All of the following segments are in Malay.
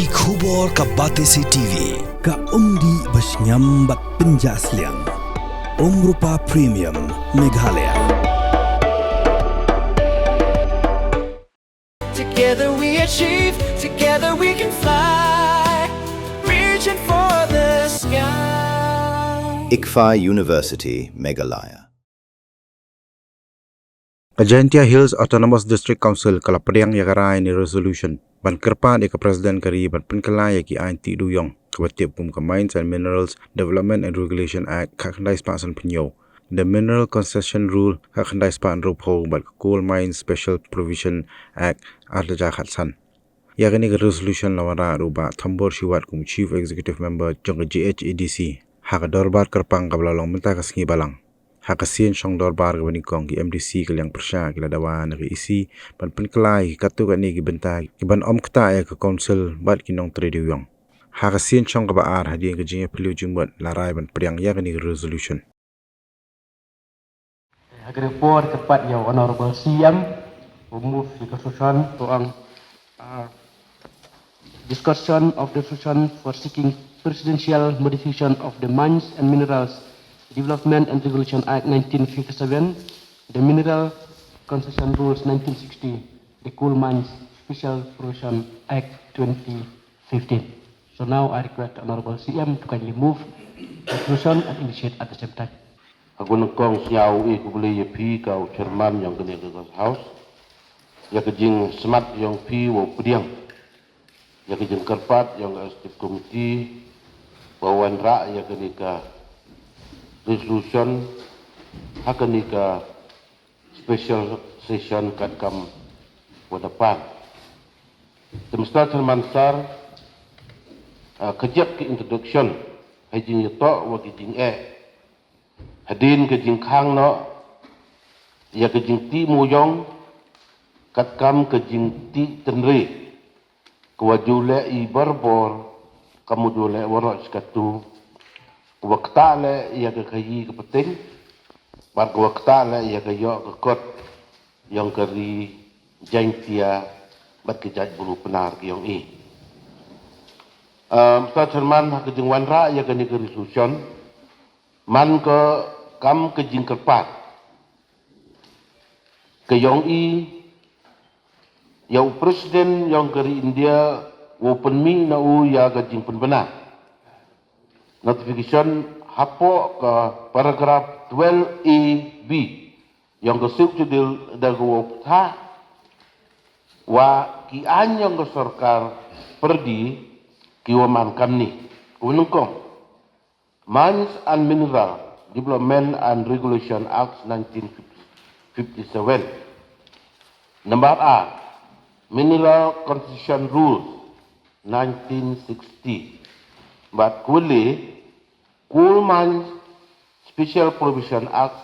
Ki khubor ka Batesi TV. Ka umdi basnyam bat penjaslian. Rupa Premium Meghalaya. Together we achieve, together we can fly, reaching for the sky. ICFA University, Meghalaya. Ajantia Hills Autonomous District Council kalapadiang yakarai ni resolution ban kerpan eka presiden kari ban penkelai ki anti duyong kabatip kum Mines and Minerals Development and Regulation Act kakandai spasan penyo the Mineral Concession Rule kakandai span rupho ban Coal Mines Special Provision Act arja khatsan yakani resolution lawara ruba thambor shiwat kum Chief Executive Member jong GHEDC hak dorbar kerpang kablalong menta kasngi balang Hakasin syong dorbar ke banikong ki MDC ke yang persya ki ladawan ki isi ban penkelai katu kan ni ki bentai ki ban om kta ya ke council bat ki nong trediuyong hakasin syong ka baar hadi ke jing pelu jumbat larai ban priang ya ni resolution Haga report tepat yang honorable CM move the resolution to discussion of the resolution for seeking presidential modification of the Mines and Minerals Development and Regulation Act 1957, the Mineral Concession Rules 1960, the Coal Mines Special Provision Act 2015. So now I request Honorable CM to kindly move the resolution and initiate at the same time. Aku nengkong siau ku boleh pi kau chairman yang kena ke house. Ya kejing semat yang pi wo pediang. Ya kejing kerpat yang setiap komiti bawan rak ya kena ke resolution akan ke special session kat kam depan. Semesta termansar kejap ke introduction hajing yato wa kejing hadin kejing khang no ya kejing ti muyong kat kam kejing ti tenri kwajule I barbor kamu jule warok skatu wakta le ya ke kayi ke penting bar wakta le ya ke yo ke kot yang keri jengtia bat ke jaj bulu penar ke yang Mr. Chairman ke jing wanra ya ke ni ke resolution man ke kam ke jing kerpat ke yang ya presiden yang keri India open mi na ya ke jing penbenar notification hapo ke paragraf 12A-B yang kesubjudil dagu tha wa kian yang ke sarkar perdi kiwaman kamni unungkong Mines and Mineral Development and Regulation Act 1957 Number A Mineral Concession Rules 1960 but Coal Mines Special Provision Act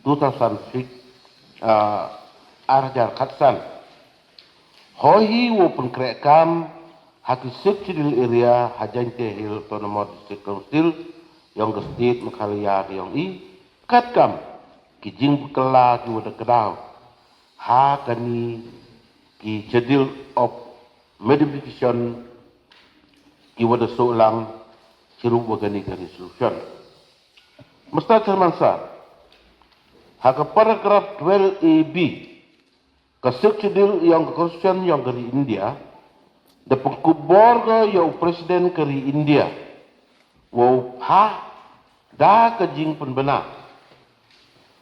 2006 arjar khatsan hohi wo pengkrekam haki subsidil area Hajante Hill Autonomous District Council yang ke state Meghalaya yang katkam kijing kela ki wada kedau ha kani ki jedil of modification ki wada solang sirup wagani ke resolution. Mr. Chairman Sir, haka paragraf 12A-B ke subsidil yang ke constitution yang dari India de pengkubor ke yang presiden keri India wow ha da ke jing penbenar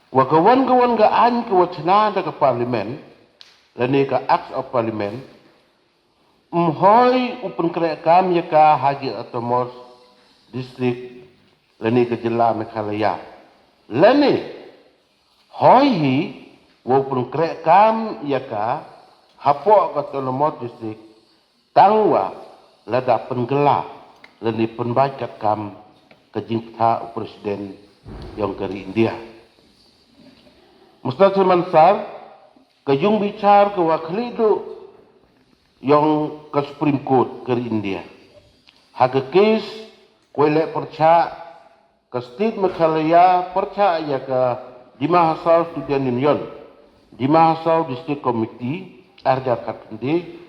wa kawan-kawan ke an ke wacana da ke parlimen lani ke acts of parliament mhoi upen kerekam ya ka haji atomos district lani ke jela Meghalaya lani hoi walaupun kerekam ya ka hapok ke autonomous district tangwa lada penggela lani penbacat kam ke jingta presiden yang keri India Mr. Chairman Sir ke jung bicar ke wakili itu yang ke Supreme Court keri India haga case kuelek perca ke state Meghalaya perca ya ke di Mahasal Student Union di Mahasal District Committee arja katende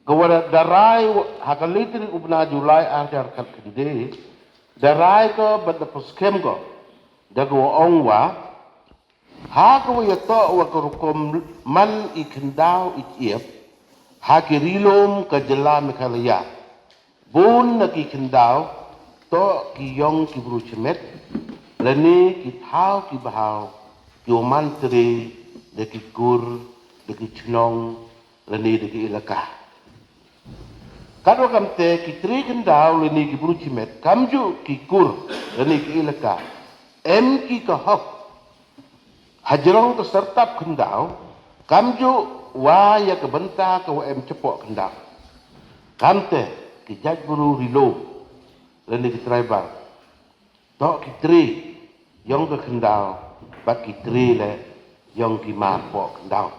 Kawada darai hakalitri ubna Julai ajar kat kende darai ko bad poskem ko dago ongwa ha ko yato wa korukom man ikendau ikiep ha kirilom ka jela mekalaya bun na kikendau to kiyong kibruchemet lani kitau kibahau yomantre de kikur de kichnong lani de ilaka Kado kamte kitri kendau leni ki brucimet kamju ki kur leni ki ilaka em ki kahok hajrong ke sertap kendau kamju wa ya ke benta ke wa em cepok kendau kamte ki jaj buru rilo leni ki tribal tok kitri yong ke kendau bak kitri le yong ki mar pok kendau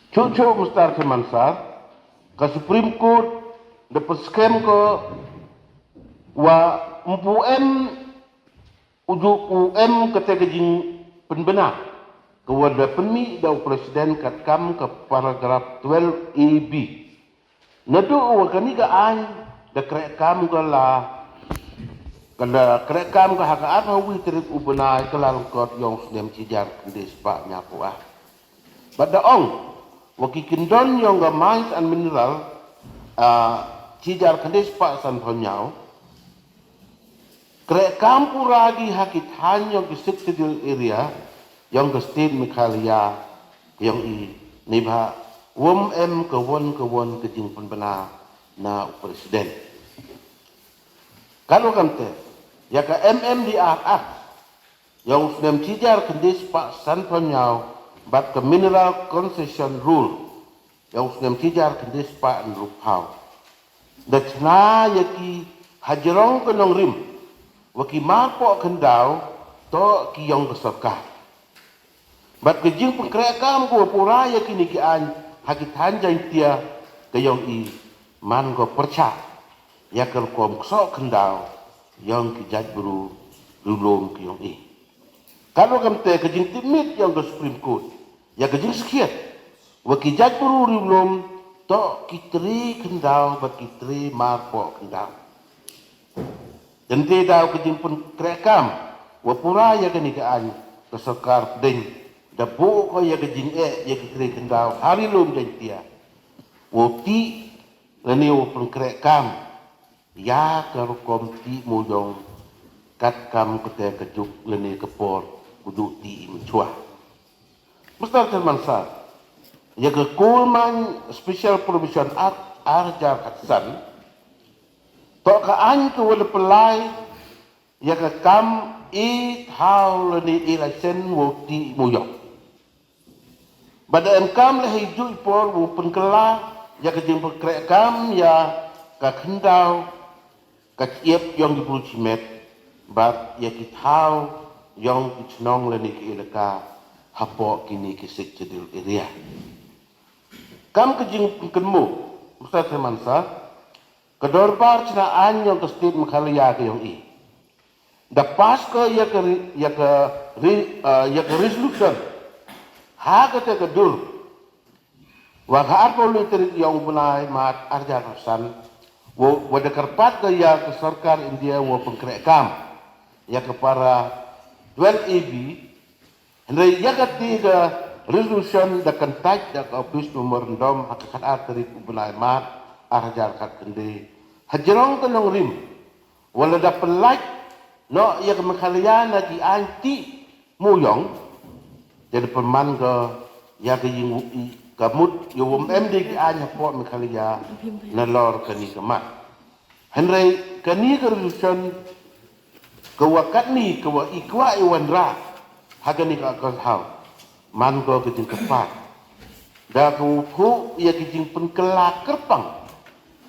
cucu mustar ke mansar ke Supreme Court dapat skem ke wa MPM ujuk UM kata kejing penbenar ke wada pemi da presiden kat kam ke paragraf 12 AB nadu wa kani ga an da krek kam ke la kada krek kam ke haka apa wi terit ubena ke lalu kot yong snem cijar kendis pak nyapu pada ong wakikindon yang ga mines and mineral cijar kendis pak san phonyao krek kampura gi hakit hanyo gi sectorial area yang ga state Meghalaya yang i nibha wom em kewon ke jing penbena na presiden kalau kamte ya ka MMDR yang sedem cijar kendis pak san phonyao but the mineral concession rule yang sedem cijar kendis pak nrupau dachna yaki hajrong kenong rim waki marpo kendau to ki yong keserkah but kejing pengkrekam ko pura yaki niki an hakit hanjang tia ke yong i man ko perca yakal kom ksok kendau yong ki jaj buru lulum ki yong i kalau kamte kejing timit yang ke Supreme Court ya kejing sekiat waki jaj buru lulum to kitri kendau bat kitri marpo kendau jente dau kejing pun krekam wa pura ya kenikaan kesekar ding dabu ko ya kejing ya kitri kendau hari lum jentia wo ti leni wo pun krekam ya karukom ti mujong kat kam kete kejuk leni kepor kudu ti mencuah Mr. Termansar ya ke Coleman Special Provision Act arjar katsan to ka an ke wala pelai ya ke kam i thau leni election wo ti muyong bada em kam le hiju por wo penkela ya ke jing pekrek kam ya ka kendau ka ciep yang dipulcimet bat ya ki thau yang dicnong leni ke elaka hapo kini ke sectorial area kam kejing kenmu Ustaz Semansa kedorbar cina an yang ke state Meghalaya ke yang i da pas ke ya ke resolution ha ke te kedur wa ha polu terit yang bunai mat arja rasan wo wada kerpat ke ya ke sarkar India wo pengkrekam ya ke para 12 AB hendai ya ke tiga resolution da kantaj da office nomor ndom hakikat atri ubnai mat arjar kat kende hajrong tenong rim wala da pelaj no ya ke Meghalaya na di anti muyong jadi peman ke ya ke ying kamut yo MD ki anya po Meghalaya na lor kani kemat hendai kani ke resolution ke wakat ni ke wa ikwa iwanra hagani ka hau man go kejing kepat da ku pu ya kejing penkelak kerpang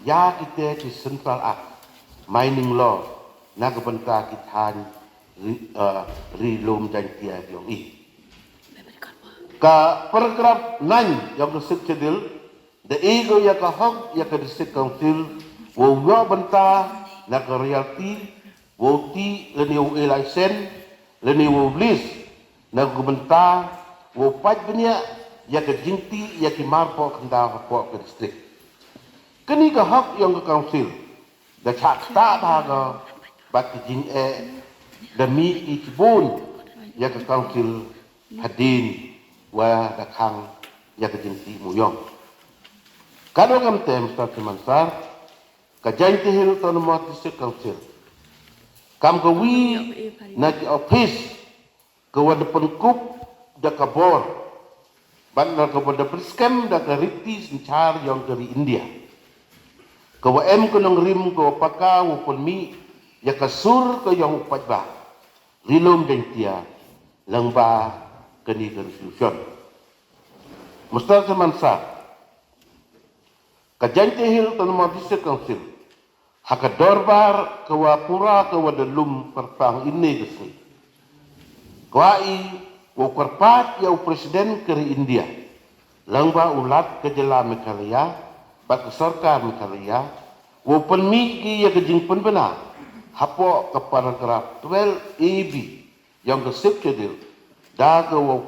ya kita di Central Act mining law na kebenta kitan rilum dan tia yong i ka paragraf 9 yang kesik cedil the ego ya ka hok ya ka district council wo yo benta na ka realty wo ti leni wo license leni wo lease na kubenta wo pat benia ya ke jingti ya ki marpo kenda po ke distrik Kini ke hak yang ke council. Da chak ta ba ga bat ke jing demi ikibun ya ke council hadin wa da kang ya ke jing ti muyong. Kado kam tem sta mansar ka jain te hil ton mo district council. Kam ke wi na ki office ke wa depan kup da kabor. Ban na ke da scam da ke riti sinchar yang dari India. Kawa ko nang rim ko paka upon mi ya kasur ko yang upat ba rilom den tia lang ba kani resolution musta semansa kajante hil tan ma district council haka dorbar kawa pura kawa delum perpang ini gesi kwai wo kerpat ya presiden keri India lang ba ulat kejela mekalaya bak sarkar mekalaya open mi ki ya kejing penbena hapo ke paragraf 12 AB yang ke subjudil da ke wo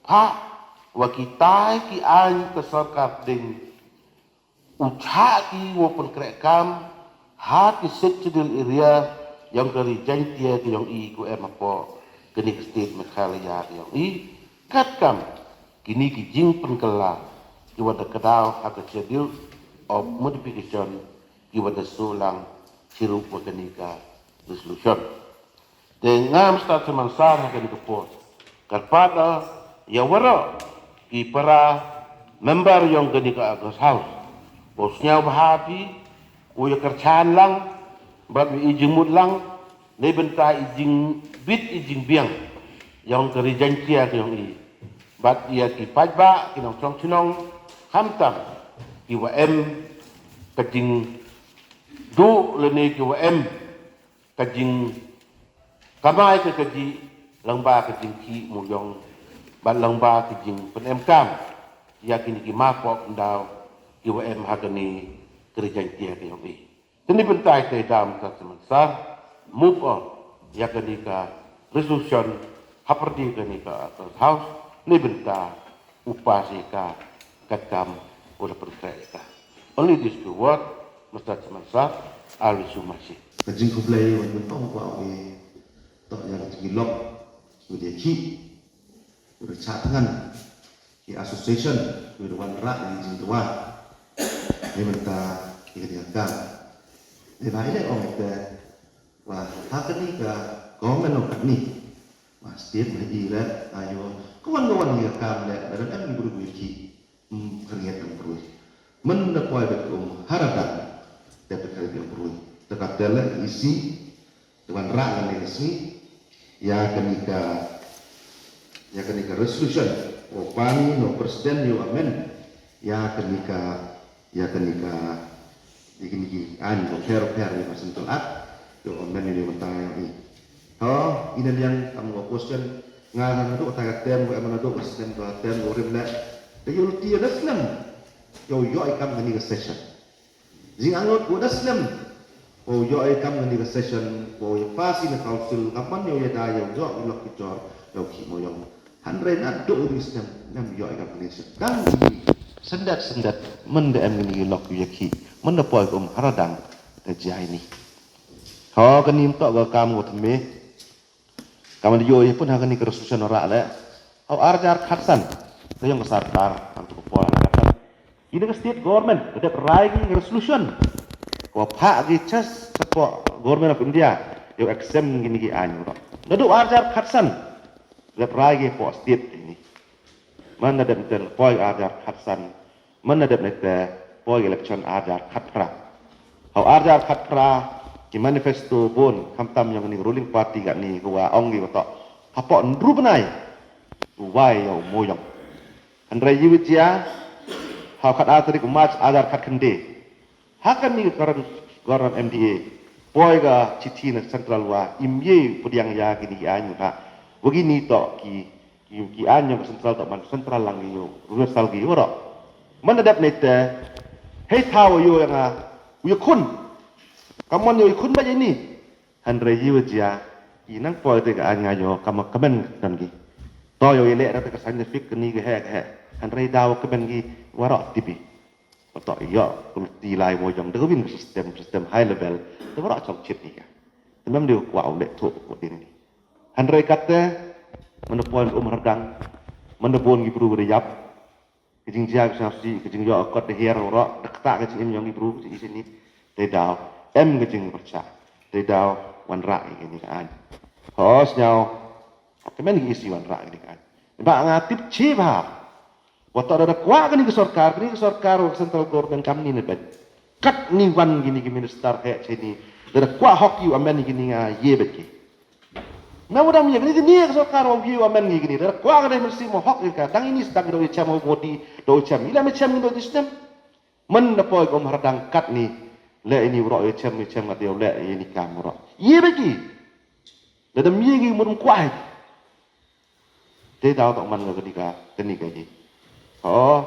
pa wa kita ki an ke sarkar ding ucha ki wo pen krekam ha ki subjudil area yang keri jantia ki yang i ku apo kini state Meghalaya yang i katkam kini ki jing penkela ki wada kedau ha ke schedule of modification iwada sulang sirup wakanika resolution. Dengan start semansar akan dikepot. Karpada ya wara ki para member yang kenika Agus House. Bosnya bahapi, uya kercaan lang, bab ijing mud lang, ne benta ijing bit ijing biang yang kerijan kia yang i. Bat ia ki pajba kinong chong chinong hamtam ki wa kajing du lene ki wa kajing kamai ke kaji langba kajing ki muyong ban langba kajing pen kam ya kini ki mapok ndau ki wa hagani kerja kia ki yobi tini bentai te dam ka semensar move on ya kini ka resolution haperdi kini ka house ni benta upasika katam ora perkaya. Only these two words, Mr. Semensar, I wish you mercy. Kajing kublai wan tong kwa we tok yang gilok sudah ki udah catangan di association udah wan rak di jingwa ni benta ikadiakan ni baile ong te wa hakani ka government of ni wa state mai ile ayo kawan ni kam le dan em guru ki keringat yang perlu mendapat harapan dapat kerja perlu tetap dalam isi dengan rakyat resmi ya kenika resolution opani no presiden yo amen ya kenika ini an no per ni pasentul at yo amen ini mentang ini ini yang kamu question ngaran tu tagat tem ko amana do presiden to tem urim la Dayul tiya Islam, yo ikam ngani session. Jing angot ko Islam, yo ikam ngani session, yo pasi na council, kapan yo yada yo ilok kicor, yo kimo yo. Handre na do Islam, nam yo ikam ngani session. Kan sendat mende ngani ilok yaki, mende poy haradang terjadi ini. Ho kanim tok ga kamu teme. Kamu yo pun ngani kerusuhan ora le. Au arjar khatsan. Yang besar untuk pola kata ini ke state government ada writing resolution ko pak gi chas support government of India yo exempt gini gi anyu nadu arjar khatsan ada writing for state ini mana ada betul poi arjar khatsan mana ada betul poi election arjar khatra how arjar khatra ki manifesto bon kamtam yang ni ruling party gak ni ko ong gi ko apa ndru benai wai yo moyong Andrai Yiwijia, hakat atri kumat adar kat kende. Hakan ni koran MDA, boy ga citi na central wa imye pudiang ya gini anyu ha. Begini to ki anyu ke central to man central lang yo, universal gi ora. Man adap nete, hei tawo yo yang uyo kun. Kamon yo kun ba ini. Andrai Yiwijia, inang boy te ga anyu kama kamen kan gi. To yo ile rata ka scientific ni ge he. Andrai daw ke bengi warok tipi. Betul iya, kulti lai mo yang dewin sistem high level, tu orang cakap cip ni kan. Memang dia kuat oleh tu buat ini. Handrai kata menepun Herdang, menepun Gibru berjap, kejing jap saksi, kejing yo akot deher orang, dekat kejing yang Gibru di sini, dedau, kejing percaya, dedau wanrak ini kan. Hos nyau, kemen isi wanrak ini kan. Sebab ngatip ciba. Waktu ada kuat ni ke sarkar central government kami ni bet. Kat ni wan gini ke minister kayak sini. Ada kuat hoki amen gini ye bet ki. Namun dah punya ni ke sarkar wang view amen gini. Ada kuat ada mesti mau hok ke. Tang ini sedang do icam mau bodi do icam. Ila macam ni do sistem. Men napoi kom hardang kat ni. Le ini ro icam ada le ini kam ro. Ye bet ki. Ada mi gi mun kuat. Dia tahu tak mana ketika kenika ni. Oh,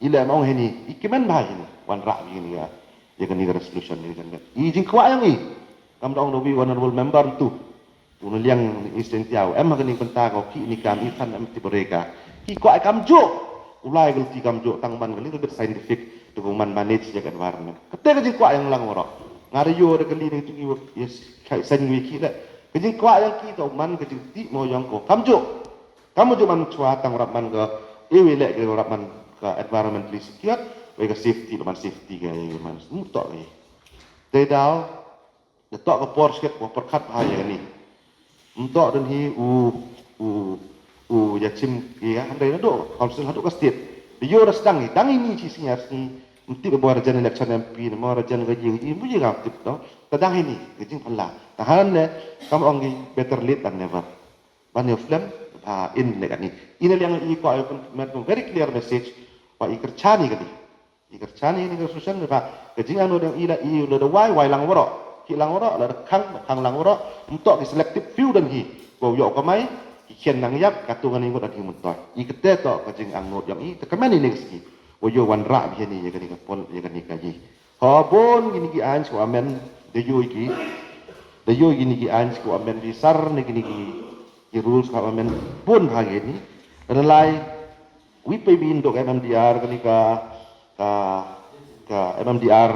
ila mau ini, ikiman bah ini, wan rak begini ya, kan ini resolution ni kan. Ijin kuat yang ni, kamu dong lebih honorable member tu, unul yang istimewa. Kan ini penting kau ki ni kami kan mesti mereka. Ki kuat kamu jo, ulai kalau ki kamu jo tangman kali itu scientific, dokumen manage jaga environment. Ketika ijin kuat yang lang orang, ngariyo ada kali ni tu yes, kayak sendiri kita. Ijin kuat yang ki tu man kejin ti mau yang kau, kamu jo man cuat tang rapan ke. Ini lek ke orang ke environmentally secure, mereka safety, lepas safety ke man, mutok ni. Tidak, letak ke porsket, perkat bahaya ni. Mutok dan hi, jacim, ya, anda itu, council itu ke state. Dia orang sedang ni, tangi ni sisinya ni, mesti berbuat rajan election MP, nama rajan gaji, mesti kau tip tau. Tadang ini, gaji pala. Tahan ni, kamu orang better late than never. Banyak film. In lekat ni. Ini yang ikut aku very clear message. Pak ikercani kali. Ikercani ni kesusahan ni pak. Kejingan orang ila ada why lang warok. Ki lang warok, ada kang lang warok. Untuk selective few dan hi. Kau yok kamai. Kian nang yap katungan ingot dan himuntoi. Ikete to kejing angot yang i. Terkeman ini kesiki. Oyo wan rak begini ya kan ikapol ya kan ikaji. Habon gini ki ans ko amen. Deyo iki. Deyo gini ki ans ko amen besar ni gini ki. Di rules government pun hari ini adalah WPB untuk MMDR ketika MMDR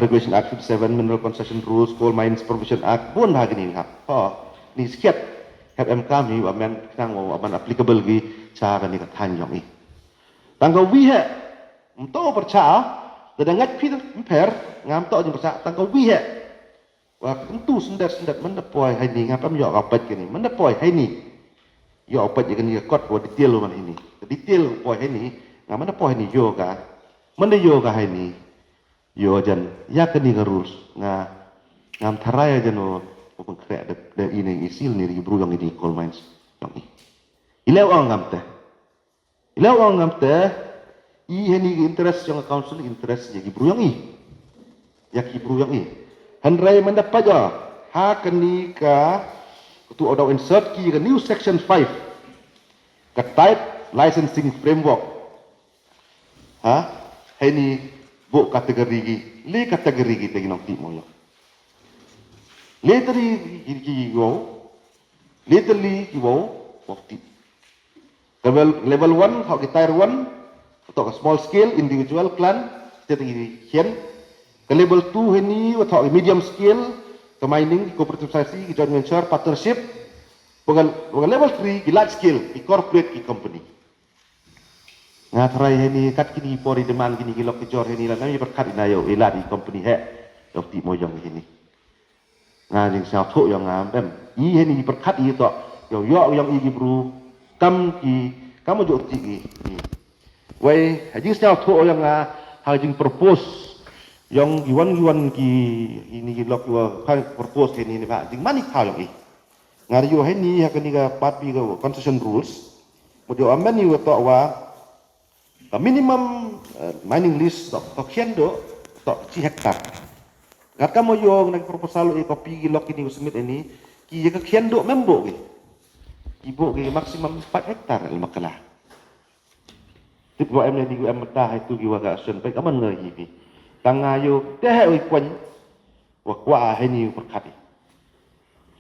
Regulation Act 57 Mineral Concession Rules Coal Mines Provision Act pun hari ini ni sekiat MK kami aman kang aman applicable gi cara ni katan yang ini tanggal wihe untuk percaya dan ngat Peter per ngam to jeng percaya tanggal wihe wah tentu sendat mendeploy hai ni ngapam yo kapet kini mendeploy hai ni yo opet jekan ni kot wa detail man ini detail poi hai ni ngam mendeploy ni yo ka mende yo ka hai ni yo jan ya kini ka rules ngam tharai jan o pengkrek de ini isil ni Gibru yang ini coal mines yang ni ilau ngam teh i hani interest yang council interest ya Gibru yang ni ya Gibru yang ni Handrai mendapat je hak ni ka tu ada insert ki ke new section 5 ke type licensing framework ni bu kategori ki le kategori ki te nok ti mo yo le tadi ki go literally ki wo waktu level 1 hak ki tier 1 atau small scale individual clan jadi kian ke level 2 ini atau medium scale ke mining, cooperative society, joint venture, partnership. Bukan level 3 ke large scale, ke corporate, ke company. Ngatrai ini kat kini pori demand kini kilok kejor ini lah. Kami berkat inayo ilah di company he, dokti mojong ini. Ngajing siapa tu yang ngam, ini berkat itu. Yo yang igi bro, kamu jauh tinggi. Wei, hajing siapa tu yang hajing propose yang iwan ki ini lok kan propose ini pak ding mani kau yang ngari yo ini hak ni ka party ka concession rules modio amen ni to wa minimum mining list to kian do to 1 hektar ngat kamu yo nang proposal e kopi lok ini submit ini ki ka kian do membo ki ibu ki maksimum 4 hektar makalah tip wa em ni em dah itu ki wa ka action baik aman ngai ki tangayo teh oi kwan wa ini perkati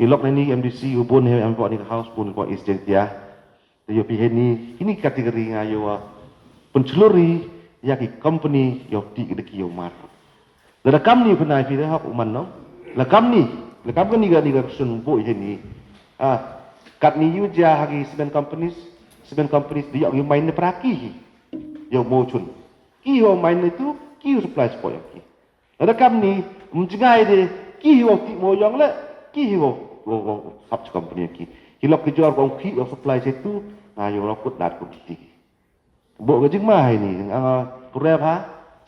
ilok ni MDC ubun he am ni house pun ko istitia yo pi ini kategori ngayo penceluri ya ki company yo ti de ki yo mar la kam ni pernah fi hak man no la kam kan ni ga sun bo he ni kat ni yu ja hagi seven companies di yo main ne praki yo mo chun ki yo main itu ki yo supply support yo ki la kam ni mjngai de ki yo ti mo yong la ki yo sub company ki hilap ke jual kong ki yo supply situ yo rakut dat ku ti bộ cái chứng mai này pura pha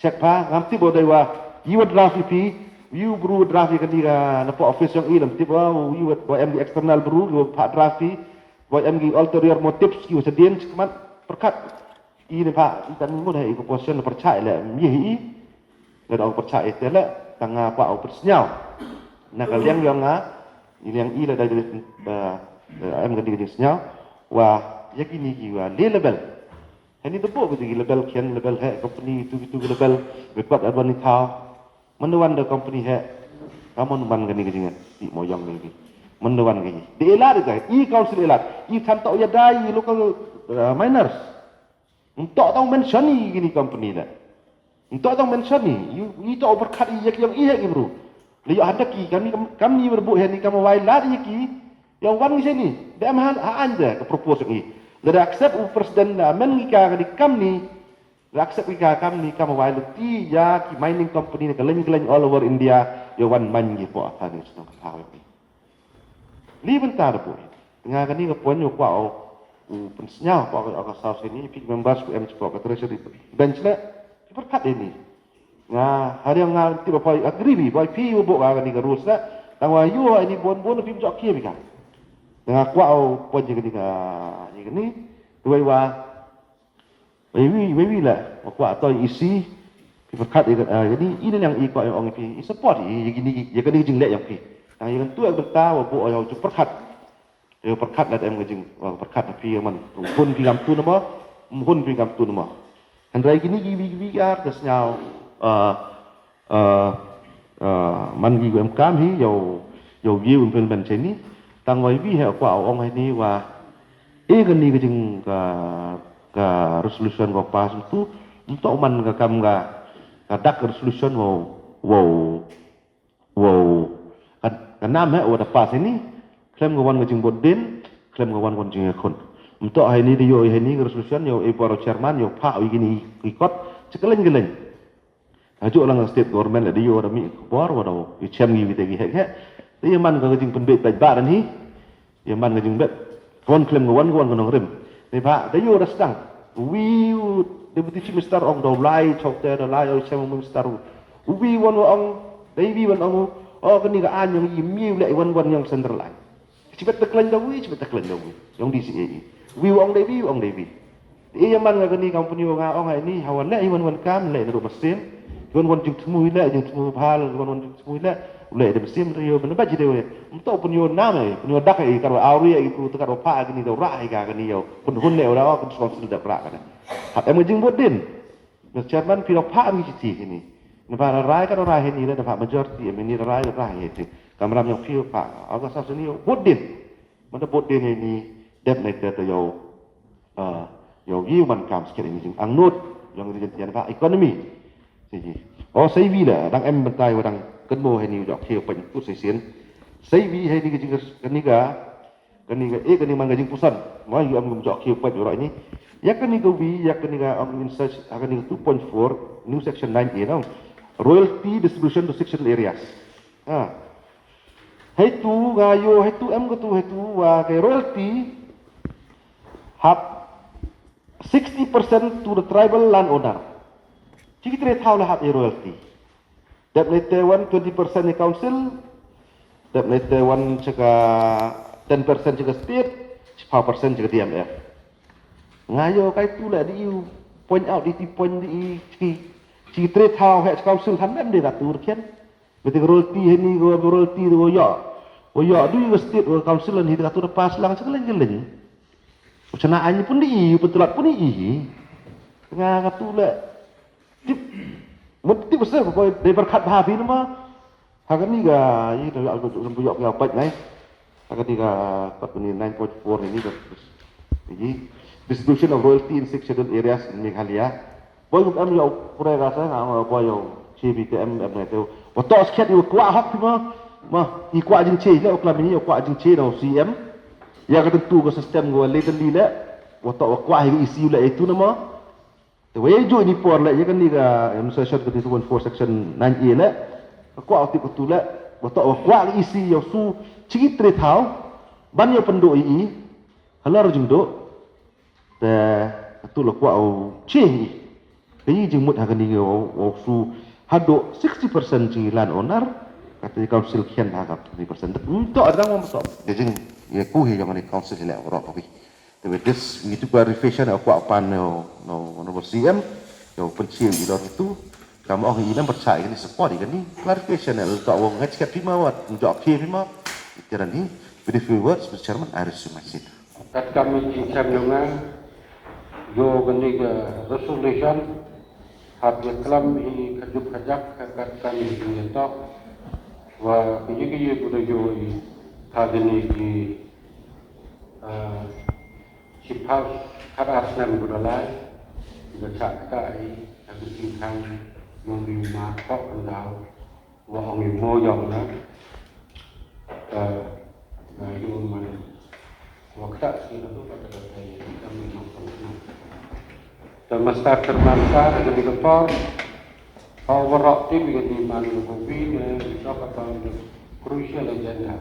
check pha ngam ti bộ đây wa you draft pi you bru draft cái đi ga na office yang ilam ti wa you wa mg external bru yo pha draft pi wa mg ulterior motives you sedien cuma perkat ini pha kan mo dai ko question percaya la mi hi la dong percaya te la tanga pa au persnyau na kalian yang yang i la dai em ga di senyau wa yakini ki wa level ini tebuk betul label kian label he company itu label record advan thao menuan the company he kamu numan gani gini di moyang ni menuan gini di elat itu council elat kan tak ya dai local miners untuk tahu mention ni gini company dah untuk tahu mention ni you tak berkat yang bro lihat ada ki kami berbuat ni kamu wailat ki yang wan di sini dia mahal anda ke proposal ni Lada accept presiden men ngika di kam ni, accept ngika kam ni kam wai luti ya ki mining company ni keleng all over India yo wan man gi po apa ni senang kau ni. Li bentar po. Tengah kan ni ke puan yo kwao pensnya po ka sa sini pig members ku po ka treasury bench la perkat ini. Nga hari yang nganti po agree bi boy pi yo bo ka ni ka rules la tangwa yo ini bon pi jok kia bi ka. Dengan kuat pun jadi ni dua wa maybe lah kuat atau isi berkat jadi ini yang ikut yang orang pi support ini ya kena jing lek yang pi yang tu yang bertahu bu yang berkat dia berkat lah em jing berkat pi man pun pi gam tu nama pun pi gam tu nama andai gini gi kesnyau man gi em kam hi yo view implement ni tang wai vi he kwa ong hai ni wa kan ni ke jing ka resolution ko pas tu untuk man ka kam ka dak resolution wow kan nam he wa pas ini klaim ko wan ke jing bodin klaim ko wan kon jing kon untuk hai ni yo hai ni resolution yo para chairman yo pa wi gini ikot cekeleng haju lang state government la yo da mi bor wa do i chem gi te gi he dia man ka jing penbet ba ni dia man ka jing bet kon klaim ko wan ko rim ni ba da yo rastang we deputy chief minister ong do lai chok te da lai oi chem minister we wan ong dai we wan ong kan ni ka an yang i mi le wan yang central line cibet teklen da we yang di CAE we ong dai we dia man ka ni company ong ai ni hawan le wan kam le do mesin wan jing temu le jing temu phal wan jing temu le le de mesin rio ben ba jide we mto pun yo name pun yo dak ai karo auri ai ku tekar pa gini do ra ai ka gini yo pun le ora pun sponsor dak ra kan hat em jing bodin no chairman pi pa mi ci ini ne ba rai ka ra he ni le da majority em ni rai he ti kamram yang pi pa aga sa sini yo bodin man bodin ni dep ne te yo yi man kam sikit ini jing ang not yang jadi pa economy ji sai vi la dang em bentai wa dang kan mo hai ni jok khio pen tu sai sien sai vi hai ni ke kan ni kan ni man ga jing pusan ma yu am jok khio pen ro ni ya kan ni go vi ya kan ni ga am in search akan ni 2.4 new section 9A no royalty distribution to sectional areas hai tu ga yo hai tu am go tu hai tu wa ke royalty have 60% to the tribal landowner Cikitri tahu lah royalty. Dap nete 20% ni council, dap nete 10% juga state, 5% juga DMF. Ngayo kai tu lah di point out di point di cikitri tahu hak council hamam dia tak turkian. Betul royalty ni royalty tu ya du state council ni tak tur pas lang sekeleng-keleng. Cenaan pun di betulat pun di. Tengah katu lah mesti besar ko de berkat bahabi nama hagan ni ga yi de algo sembuyok ya pat nai hagan ni ga 9.4 ini jadi distribution of royalty in sectional areas in Meghalaya Boy em yo pura rasa ngah boy yo CBTM em này tiêu. Và to skate yo kwa hak mà i kwa jing che le okla mini yo kwa jing che no CM. Ya ka tentu ko sistem go lately le. Wa to kwa hi isi le itu nama. The way jo ni por le ya kan ni ga session ke 214 section 9A le. Kwa ti ko tu le. Wa to kwa isi yo su chi tre thau. Ban yo pendo i halar jing do. Te tu lo kwa o che. Kaya jeng mut hakan ni o su hado 60% jeng land owner kata council kian hakap 30%. Untuk ada orang masuk. Jeng ya ku hi yang ni council le orang tapi. Tapi this we to clarification aku apa no CM yo pencil di luar itu kamu orang ini percaya ni support ni clarification untuk orang ngecek prima wat untuk apa prima kira ni with a few words Mr. Chairman I resume my seat. Kat kami cincang dengan yo gani resolution habis kelam i kajuk kajak kat kami nyetok wa kiji budak yo i hadini di Chief House karas nam budalai bercak kai aku cincang yang di makok endau wa ongi moyong na yo mana waktu itu pada kami nonton. Dan Master Termansa ada di Kepor, power optic di Malu Kopi dan talk about the crucial agenda.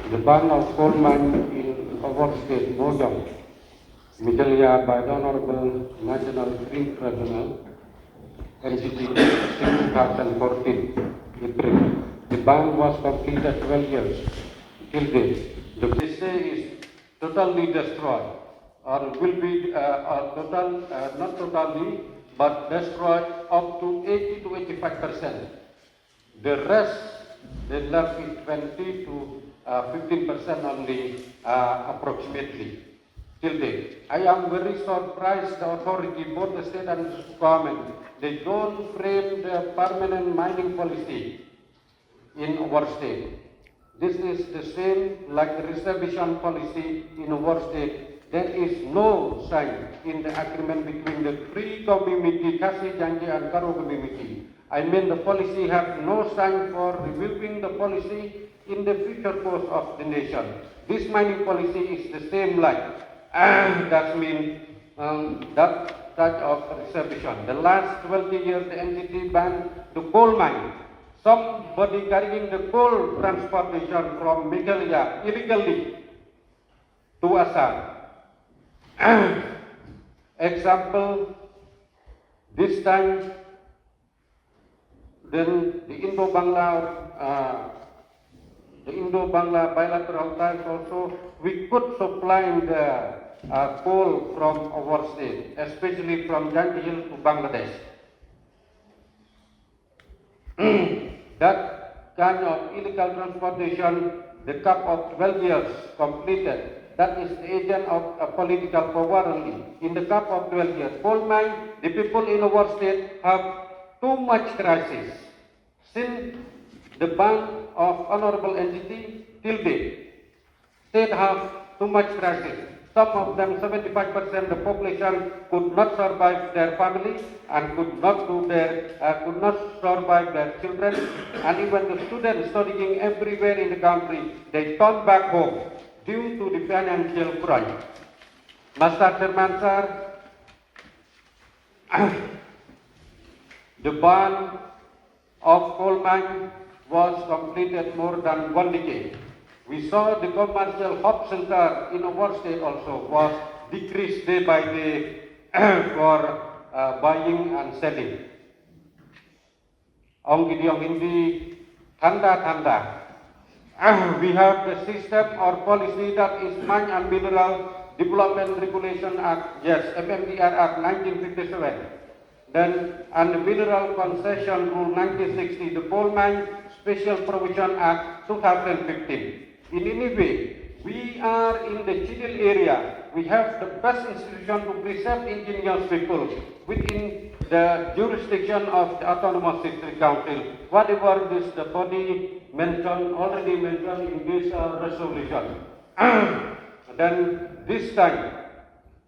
The ban of coal mine in our state, Mojang, Midalia by the Honorable National Green Tribunal, NGT 2014, April. The ban was completed 12 years till date. The PSA is totally destroyed. Or will be not totally, but destroyed up to 80 to 85%. The rest, they left with 20 to 15% only, approximately, till date. I am very surprised the authority, both the state and the government, they don't frame the permanent mining policy in our state. This is the same like the reservation policy in our state. There is no sign in the agreement between the three community, Kasi, Janji and Karo community. I mean the policy have no sign for reviewing the policy in the future course of the nation. This mining policy is the same like, that means that type of reservation. The last 20 years the NGT banned the coal mine. Somebody carrying the coal transportation from Meghalaya illegally to Assam. Example, this time, then the Indo-Bangla bilateral ties also, we could supply the coal from our state, especially from Janji Hill to Bangladesh. That kind of illegal transportation, the cap of 12 years completed. That is the agent of a political power only. In the cap of 12 years, coal mine, the people in our state have too much crisis. Since the ban of honorable entity till date, state have too much crisis. Some of them, 75% the population could not survive their family and could not survive their children. And even the students studying everywhere in the country, they turn back home due to the financial crunch. Master Chairman, sir, the ban of coal mine was completed more than 1 decade. We saw the commercial hub center in our state also was decreased day by day for buying and selling. Ang gidiong hindi tanda-tanda. We have the system or policy that is Mine and Mineral Development Regulation Act, yes, MMDR Act 1957. Then, and the Mineral Concession Rule 1960, the Coal Mine Special Provision Act 2015. In any way, we are in the Chidil area. We have the best institution to preserve indigenous people within the jurisdiction of the Autonomous District Council. Whatever this the body already mentioned in this resolution. Then this time,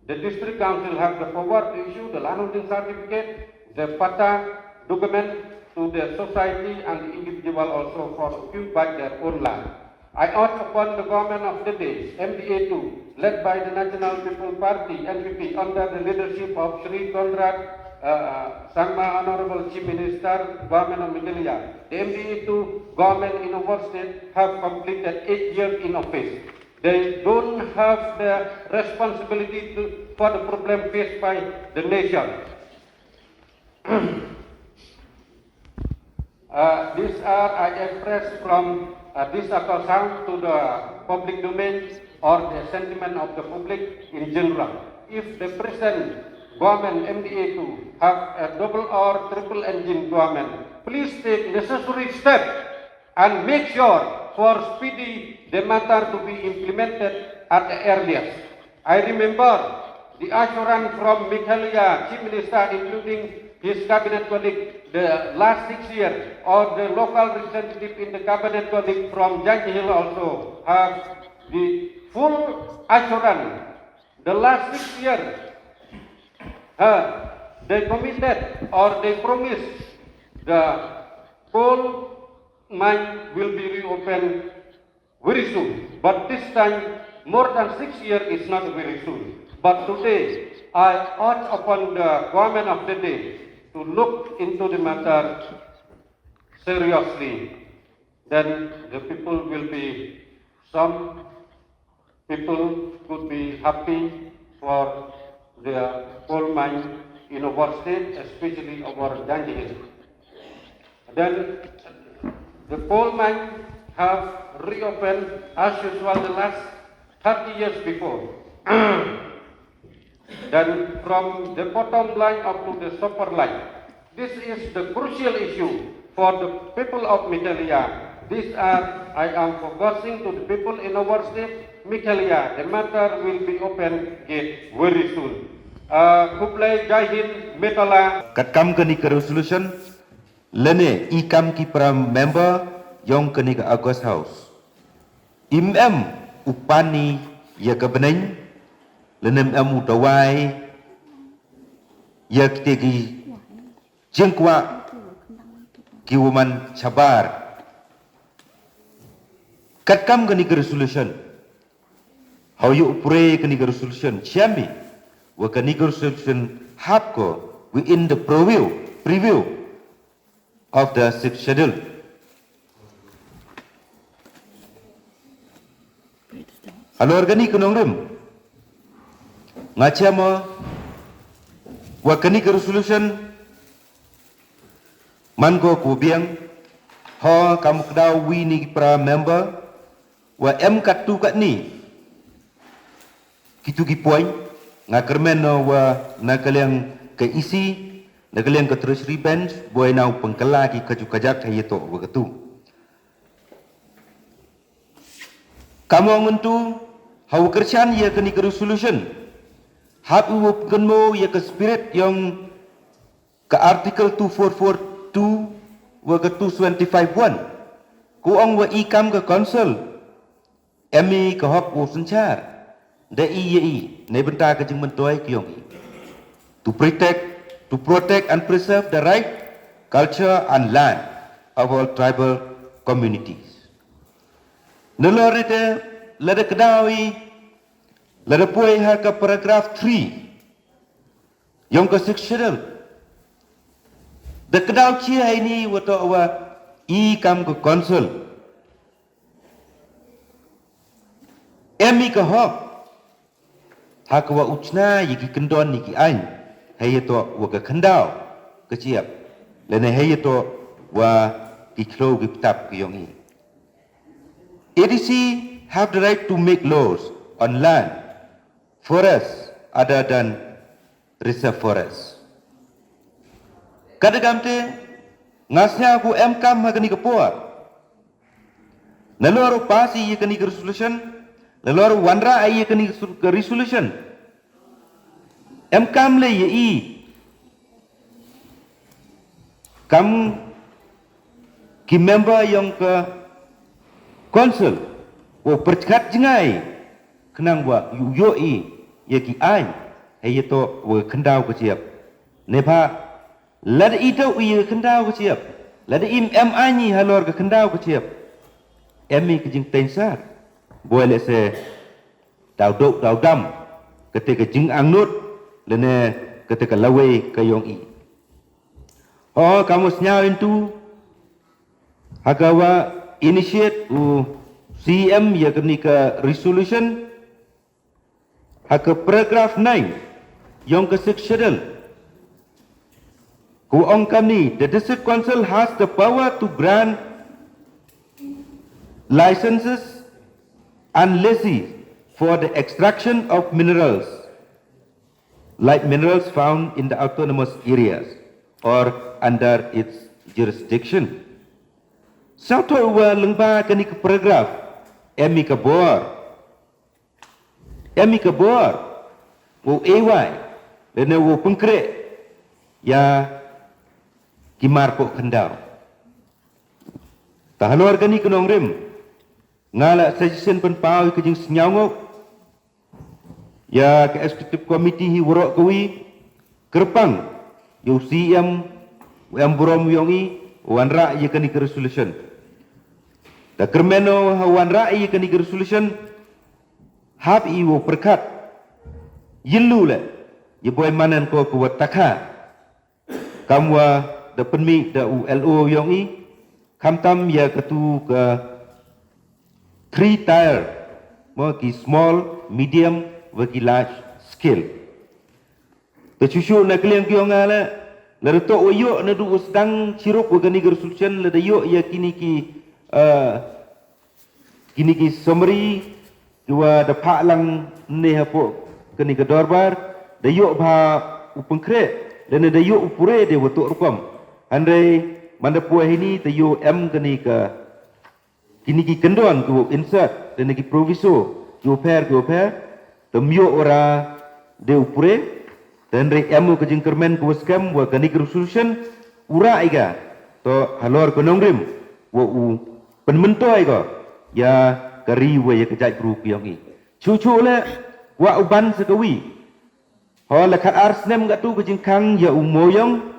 The district council have the power to issue the landholding certificate, the pata document to the society and the individual also for occupy their own land. I urge upon the government of the day, MDA2, led by the National People Party, NPP, under the leadership of Sri Conrad Sangma Honorable Chief Minister, Government of Meghalaya. The MDA2 government in our state have completed 8 years in office. They don't have the responsibility for the problem faced by the nation. These are I express from this account to the public domain or the sentiment of the public in general. If the present government MDA2 have a double or triple engine government, please take necessary steps and make sure for speedy the matter to be implemented at the earliest. I remember the assurance from Meghalaya Chief Minister, including his cabinet colleague, the last 6 years, or the local representative in the cabinet colleague from Janji Hill also have the full assurance. The last 6 years, they committed or they promised the coal mine will be reopened very soon. But this time, more than 6 years is not very soon. But today, I urge upon the government of the day to look into the matter seriously. Then the people will be, some people could be happy for the coal mine in our state, especially our Janji Hill. Then the coal mine have reopened as usual the last 30 years before. Then from the bottom line up to the upper line, this is the crucial issue for the people of Meghalaya. These are, I am focusing to the people in our state, Meghalaya. The matter will be open gate very soon. Kublai Jai Hind, Meghalaya. Kat kam kini ke resolution, lene ikam ki para member yang kini ke August House. Upani ya ke beneng, lene utawai ya kitegi jengkwa kiwaman cabar. Kat kam kini ke resolution, how you pray kini ke resolution, ciami, wa kini ke resolution hapko within the preview of the 6th schedule. Halo organi kunong rim. Ngaca mo wakani ke resolution man ko kubiang ho kamu kedau wi ni para member wa katu kat ni kitu ki poin ngakermen wa nakaliang ke isi nakaliang ke treasury bench boy nau pengkala ki kaju kajak hayeto wa ketu kamu ngentu hau kerjaan ya kini ke resolution hab uwup kenmo ya ke spirit yang ke artikel 2442 wa ke 225.1 kuong wa ikam ke council emi ke hok wo sencar da i ne benta ke jeng mentoi kiong to protect and preserve the right culture and land of all tribal communities. Nelorite lada kedawi lada puai ha ke paragraph 3 yang ke sectional the kedau cia ini wato wa i kam ke council emi ke hok ha ke wa uchna yiki kendon niki ain hayeto wa ke kendau ke ciap lene hayeto wa ki klo ki tap ki yong i ADC have the right to make laws on land, forests other than reserve forests. Kadagamte ngasnya ku MKM magani kepuar. Naloro pasi ye kani resolution, naloro wanra ye kani resolution. MKM le ye i kam ki member yang ke council wo percekat jengai kenang wa yoi ye ki ai hei to we kendau ke siap nepa lada itu ye kendau ke siap lada im anyi halor ke kendau ke siap emi ke jing tensar boleh se tau dok tau dam ketika jing angnut lene ketika lawe ke yong i oh kamu senyau itu hagawa initiate CM ya kini ke resolution haka paragraph 9 yang ke schedule ku ongkam ni the district council has the power to grant licenses and leases for the extraction of minerals like minerals found in the autonomous areas or under its jurisdiction. Satu lengba kini ke paragraf emi ke bor wo AY lene wo pengkrek ya kimar po kendau tahaluar kini ke nongrim ngala suggestion penpau ke jing senyangok ya ke executive committee hi worok kuwi kerpang yo CM yang burom yongi wanra ye kini ke resolution da kermeno wanra ye kini ke resolution hab i wo perkat yilu le ye boy manan ko ko takha kamwa da penmi da ULO yongi kamtam ya ketu ke 3 tier mo ki small medium bagi large scale tercucuk na klien ki ngala la to oyo na du sedang ciruk organic resolution la yo ya kini ki summary dua da pak lang ne hapo kini ke dorbar da yo ba upengkre dan da yo upure de wotok rukom andai manda puai ini da yo kini ki kendon ku insert dan ki proviso yo pair temyo ora de upure dan re emu ke jingkermen ku skam wa kini resolution ura iga to halor konongrim wa penmentoi ko ya kari wa ya kejai group yang i cucu le wa uban sekawi ho la khat arsnem ga tu ke jingkang ya umoyong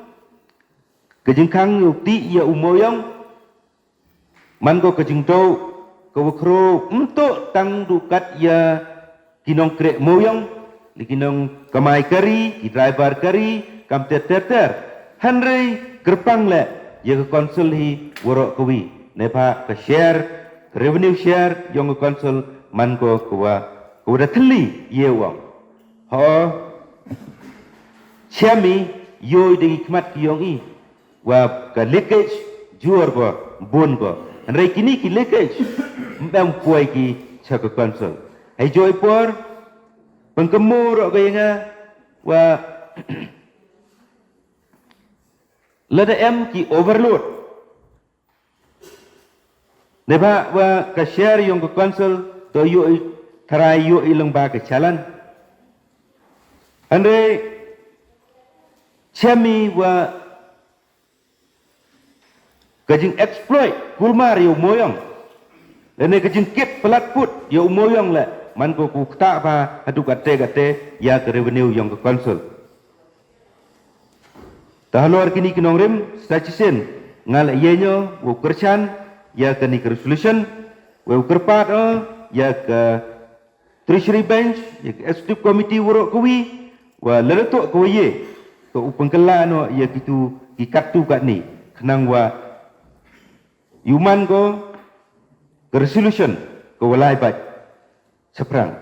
ke jingkang ti ya umoyong man ko ke jingto ko kro untuk tang dukat ya kinong krek moyong likinong kamai kari ki driver kari kam ter hanrei gerpang le ya ke konsul hi worok kuwi nepa ke share revenue share yang ke konsul man ko kuwa da thli ye wang ho chami yo de khmat ki yong i wa ka leakage jur ko bon ko rei kini ki leakage mbang puai ki cha ke konsul ai joy por pengkemur ro ga wa lada em ki overload neba wa ka share yang ke konsul to yo tarai yo ilang ba ke jalan andre chami wa kajing exploit kulmar yo moyong lene kajing kip pelat put yo moyong la man ko ku ta ba adu gate ya ke revenue yang ke konsul tahalor kini kinongrim statusin ngal yenyo wo kerchan ya ke ni resolution wo kerpat ya ke treasury bench ya ke executive committee worok kuwi wa leretok ko ye to upengkela no ya kitu ikatu kat ni kenang wa yuman ko ke resolution ko walai bat seprang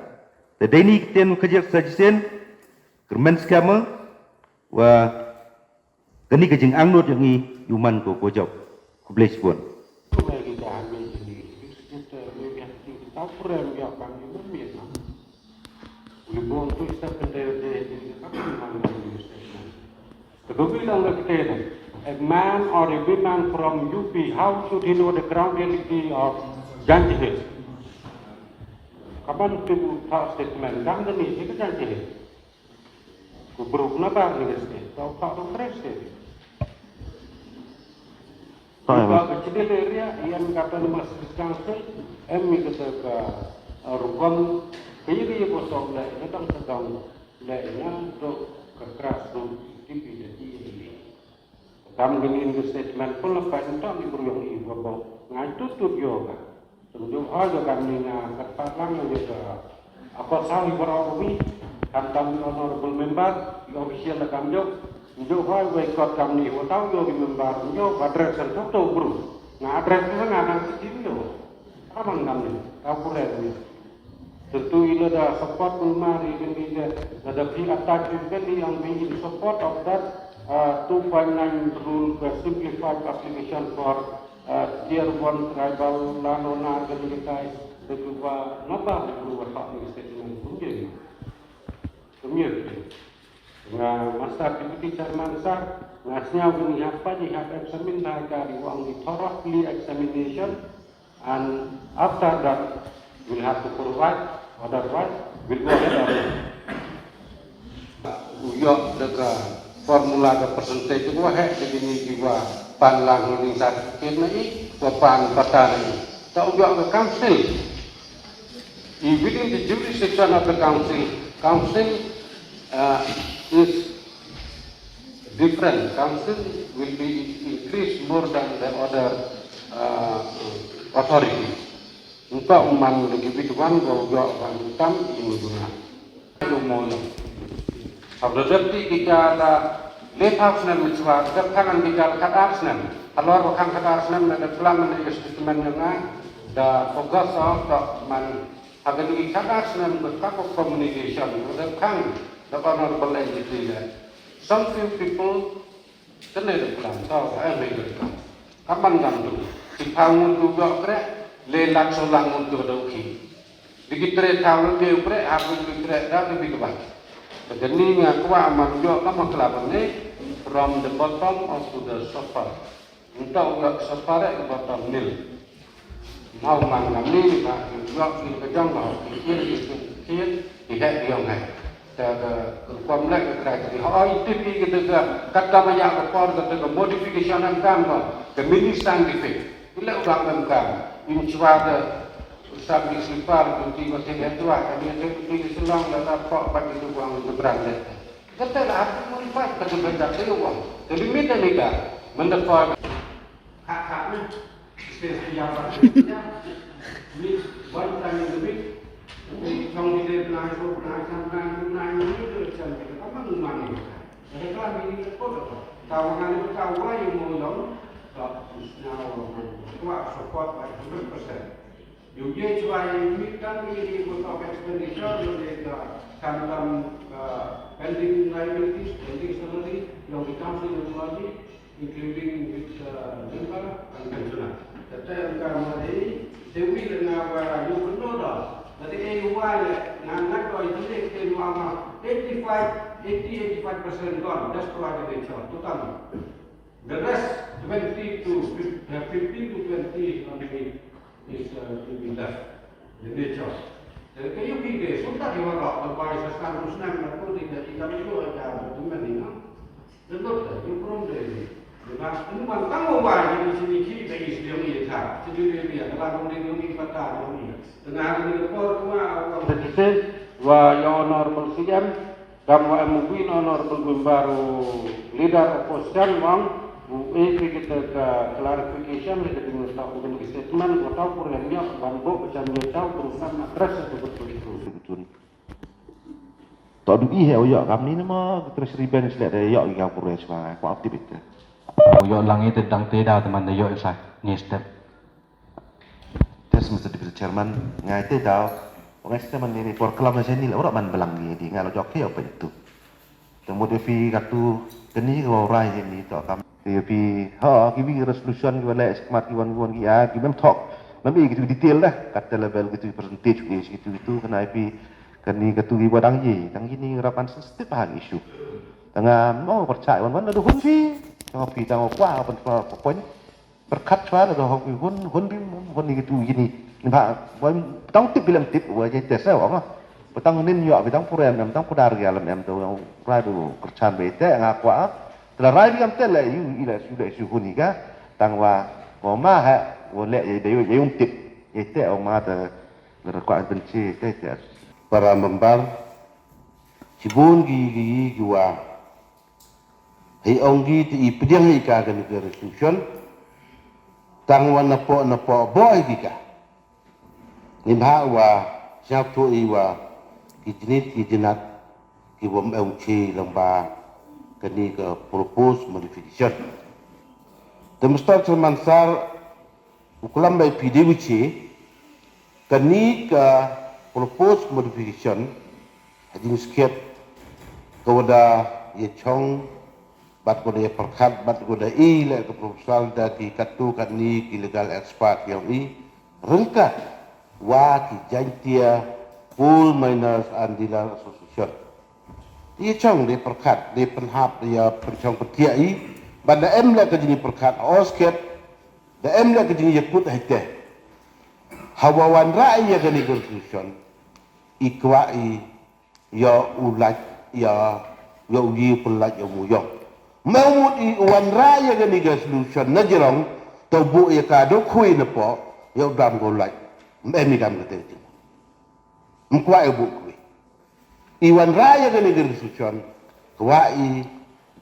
tadeni kiten kerja statusin kermen skema wa kini kejing angnut yang i yuman ko job ko bless pun a man or a woman from UP, how should he know the ground reality of Janji Hill? Kapan tu tak statement, dah ni itu Janji Hill. Kuburuk napa ni state, tahu tak tu fresh state. Kalau kecil area, yang kata nama council, kata ke rukun, kiri kosong lah, sedang lainnya untuk grassroots TV jadi ini. Kami ingin statement pun lepas entah di beruyung ibu bawa ngaju tuh yoga. Tunjuk aja kami nak katakan juga apa sahaja berawal kami honorable member di official kami tunjuk aja boycott kami tahu yo di member yo address tertutup bro. Nah address itu nggak ada kecil yo. Apa kami? Aku rela. Tentu ini ada support pulmari ini ada pihak attack ini yang ingin support of that 2.9 rule for simplified application for tier 1 tribal landowner organized kedua nota kedua hak statement punjir. Kemudian dengan masa deputy chairman sar ngasnya begini apa di have examine dari uang di thoroughly examination and after that we'll have to provide otherwise we'll go ahead uyok dekat formula ke persentage itu hek begini jiwa pan lang ini satu kena pan patan ini tak uyok ke council within the jurisdiction of the council is different. Council will be increased more than the other authorities. Untuk uman lagi bituan gawat bantam ini guna. Lumono. Apabila kita ada lepas dan mencuat, kekangan kita katakan. Kalau orang katakan ada pelan menjadi sistem yang ada fokus untuk agar kita katakan berkakuk communication. Kekan the honorable entity. Some few people kena pelan. Tahu saya mereka. Kapan gantu? Si pangun juga krek lelak solang untuk doki. Dikit tahu dia krek aku krek dah lebih kuat. Jadi ngaku aman juga kamu kelapan ni from the bottom of to the sofa. Untuk sofa ke bottom nil. Mau mangam ni nak juga ni kejang mau kiri tidak diam hai.ความแรกก็คือเขาอีทีก็คือกัดกรรมยากพอก็คือ modification นั่นกันก็ the mini scientific นี่แหละอุดมกันกันอินชวาเดสับดิสลิปาร์คุณที่ว่าเทียนตัวอันนี้ที่ที่สลองแล้วก็เพาะไปดูวางดูแบรนด์เลยก็แต่ละอันมันไปก็จะเป็นจากเรื่องวางแต่ลิมิตนี่ก็มันจะพอขาดนี่เป็นสิ่งยาวนี่วันจันทร์ลิมิตtrong khi đây là số là trăm năm như thế chân thì có mất mà này thế ra mình có được tàu này nó tàu quá nhiều mùi giống đó nào qua support by 100% dù như vậy mình đang đi một tàu expenditure rồi để làm pending liabilities pending salary yang di council lagi including with member and pensioner tetapi angka ini dewi dengan yang benar dah. Jadi AUY nak kau ini kita mama 85% gone. That's why they charge total. The rest 15 to 20 only is to be left. The charge. Jadi kayu kita sudah diwakaf berbagai sesuatu musnah mereka tidak itu ada dokumen ini. Tentu itu problem. Nah, ini tanggung jawab di sini kita isi yang ini tak. Jadi dia dalam yang ini pada yang ini. Dengan ini pertama presiden wa honorable CM dan wa MUI honorable membaru leader opposition wang ini kita ke clarification kita dengan tahu dengan statement atau kurangnya bambu macam dia tahu perusahaan address itu betul betul. Tak ada ihau ya kami ni mah terus riben selek dah ya yang kurang sebangai aku aktif itu. Yo langi tentang tidak teman yo insya ni step. Terus Mr. Deputy Chairman ngai te dah orang statement ini proklamasi ni orang man belang ni di ngai lo jok apa itu. Temu defi katu kini kau rai ini tak kami defi ha kiwi resolution kiwi le semat kiwan kia kiwi talk memang gitu detail lah kata level gitu percentage gitu kena IP kini katu kiwi dang ni rapan sensitif hal isu. Tengah mau percaya wan ada hunfi kalau kita mau kuah apa pokoknya berkat suara atau hun gitu gini pak tang tip film tip wajah tersa apa petang nin yo petang program petang kudar ya lem tu yang radu kerjaan bete ngaku telah rai diam tel sudah isu hunika tangwa ngoma ha boleh jadi yung tip itu oma te berkuat benci para member Cibun gi wa hei onggi ti pediang hei ka gani ke resolution tang wa na po boy gi ka ni ba wa siap tu i wa ki jinit ki jinat ki bom em chi lamba kani ke propose modification Demstar Mansar ukulam by PDWC kani ke propose modification hajing skip kepada ye chong bat ko de perkhat bat ko de i le ke proposal da ki katu kani ki legal expert yang i rengkat wa ki jantia full minors and dealer association ye chong de perkhat de penhap dia pencong petia i banda em le ke jini perkhat osket da em le ke jini yakut hite hawawan ra'i ya gani constitution ikwai ya ulat ya uji pelat ya muyong mau di wan raya gani solution na jerong to bu ya ka do kui na po ya dam go laj emi dam ke te mkwa e bu kui I wan raya gani solution kwa I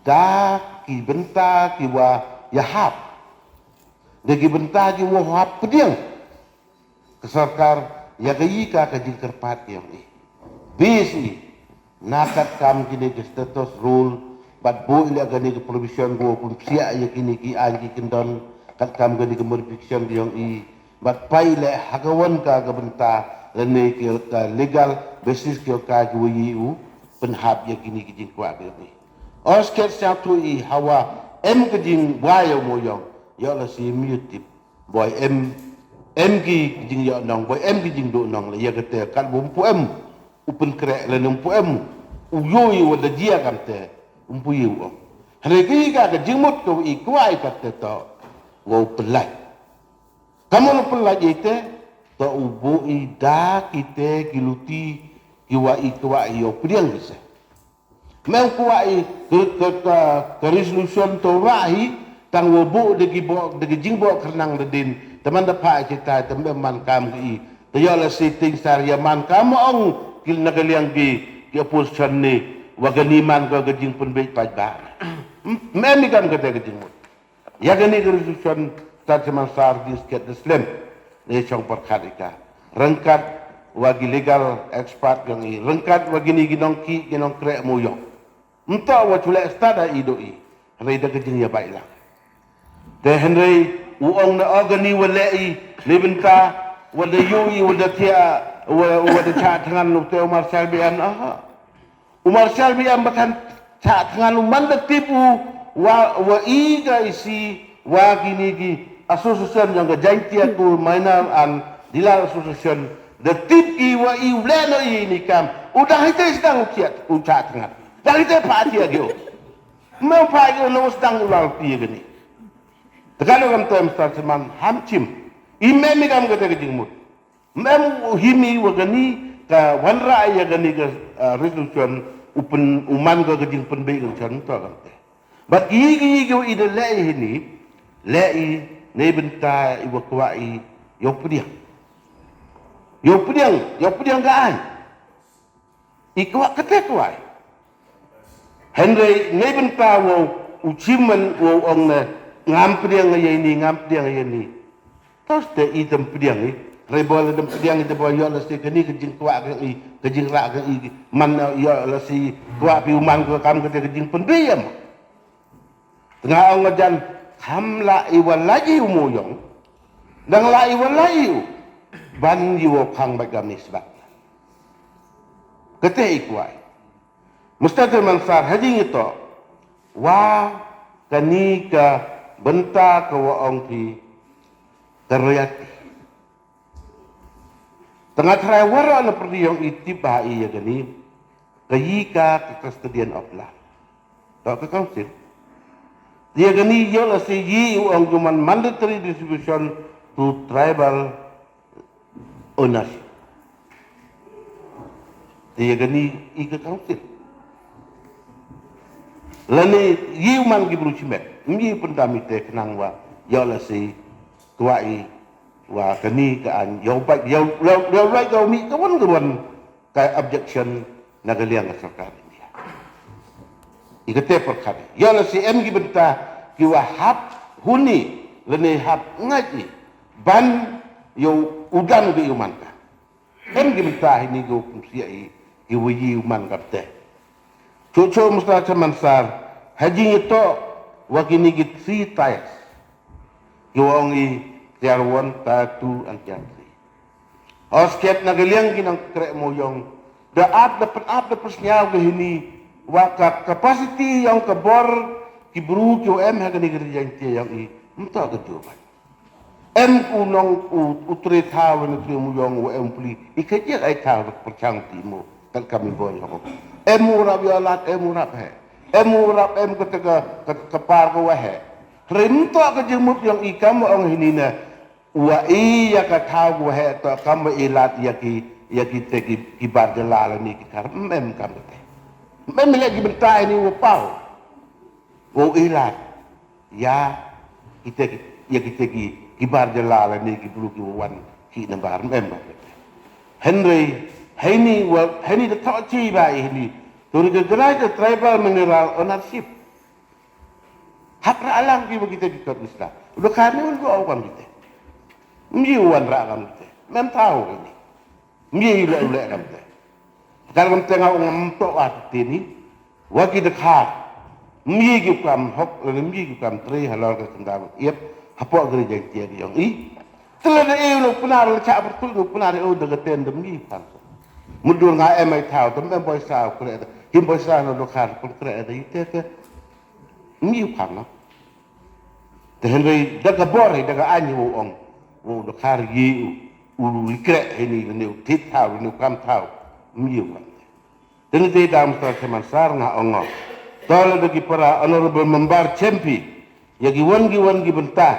da ki benta ki wa ya hap de ki benta ki wa hap pediang ke sarkar ya gayi ka jingkar pat yang I bisi nakat kam kini ke status rule bat bo ila gani ke provision go pun sia ya kini ki anji kendon kat kam gani ke modification yang I bat pai le hagawan ka ke benta lene ke legal basis ke ka ji u penhab ya kini ki jing kwa be osket sia tu I hawa em ke jing wayo moyong ya la si mutip boy em ki jing ya nong boy em ki jing do nong le ya ke te kat bum pu em upen krek le numpu em uyoi wada dia kamte umpu yu Hari ka jingmut ko I kuai kate to wo pelai kamu lo pelai ite to ubu I da kite kiluti kiwa I yo priang bisa mau kuai ke resolution to rahi tang wo bu de jingbo kernang de din teman da pa kita tembe man kam I to yo la sitting sar ya man kam ong kil nagaliang ki opposition ni waganiman ko gajing pun baik pajba memi kam kata gajing mo ya gani resolution tajaman sar di sket islam ni chong perkhatika rengkat wagi legal expert yang I rengkat wagini ginong krek moyo entah wa chule stada idoi rei da gajing ya baiklah te henry uong na organi walei lebenta wada yui wada tia wada cak tangan lu te Umar Salbian Umar Salbian bahkan cak tangan lu manda tipu wa iga isi wa gini gi association yang gajantia ku minor and dealer association the tip I wa I uleno I ni kam udah itu sedang uciat ucak tangan dah itu pak dia gyo mau pak gyo no sedang ulal pi gini tekalo kam tem startman hamcim imemi kam kata kejingmut mem himi wagani ka wanra ya gani ka resolution upen uman ka gajing penbe ka chan to kam te but gi go ide lei hini lei ne benta I wakwai yo pediang ka ai ikwa kate kwai henry ne benta wo uciman wo ong ngam pediang ye ni tos te idem pediang ni rebol dem pediang itu boy yo la si keni kejing tua ke I kejing rak ke I man yo la si tua pi uman ko kam ke kejing pendiam tengah ong ngajan ham la I walai umuyong dang la I walai ban yo khang bagam ni sebab kete ikwai mustaqil mansar hajing itu wa kani ka benta ka wa ong ki terlihat tengah terai wara na perdi yang itiba iya gani kayika custodian of land tak ke council dia gani yo la si yi ang human mandatory distribution to tribal ownership dia gani ika council lani yi man gibru chimet mi pendamite kenang wa yo la si tuai wa kani ka an yo right go mi kawan kawan ka objection nagaliang sarkar ini ikate perkara ya la si em gi benta ki wa hap huni lene hap ngaji ban yo udan ge uman ka em gi benta ini go kumsia i wi uman kapte cucu musta mansar haji itu wakini gi 3 times yo ongi tiar 1 tiar 2 and tiar 3 osket nagaliang ginang krek moyong dapat persnyaw ke ini waka capacity yang kebor kibru kyo em hagani gerjang tie yang i mta ketuban em kunong utre thaw ne tu moyong wa em pli ikaje ai thaw perchang timo kan kami boy ho em urap ya lat em urap he em urap em keteka kepar ko wa he rim to ke jemut yang i kam ong hinina wa i ya ka thaw wa he to kam ilat ya ki te ki bar jalala ni ki kar mem kam te mem lagi bentai ni wo pau wo ilat ya kita ki bar jalala ni ki bulu ki wan ki nambar mem Henry Henry the Tachi ba ini to the great tribal mineral ownership hak alang ki begitu di Islam udah kami udah awam kita miwan ra kam kita mem tahu ini mi ule kam te kalau kam tengah ngomong waktu ini waktu dekat mi gi kam hok mi gi kam tri halal ke kendal iep apa gereja tiang yang i telada e lo punar le cha betul lo punar e de ten de mi kan mudur nga e mai thao tem em boy sa kre him boy sa no dekat pun kre de ite ke mi kan no te henry daga bore daga anyi wo dekat yi ulu ikre ini ni tit thao ni kam thao mi kan dan itu dalam teman sar nga ongo tole bagi para honorable member champi ya giwan bentah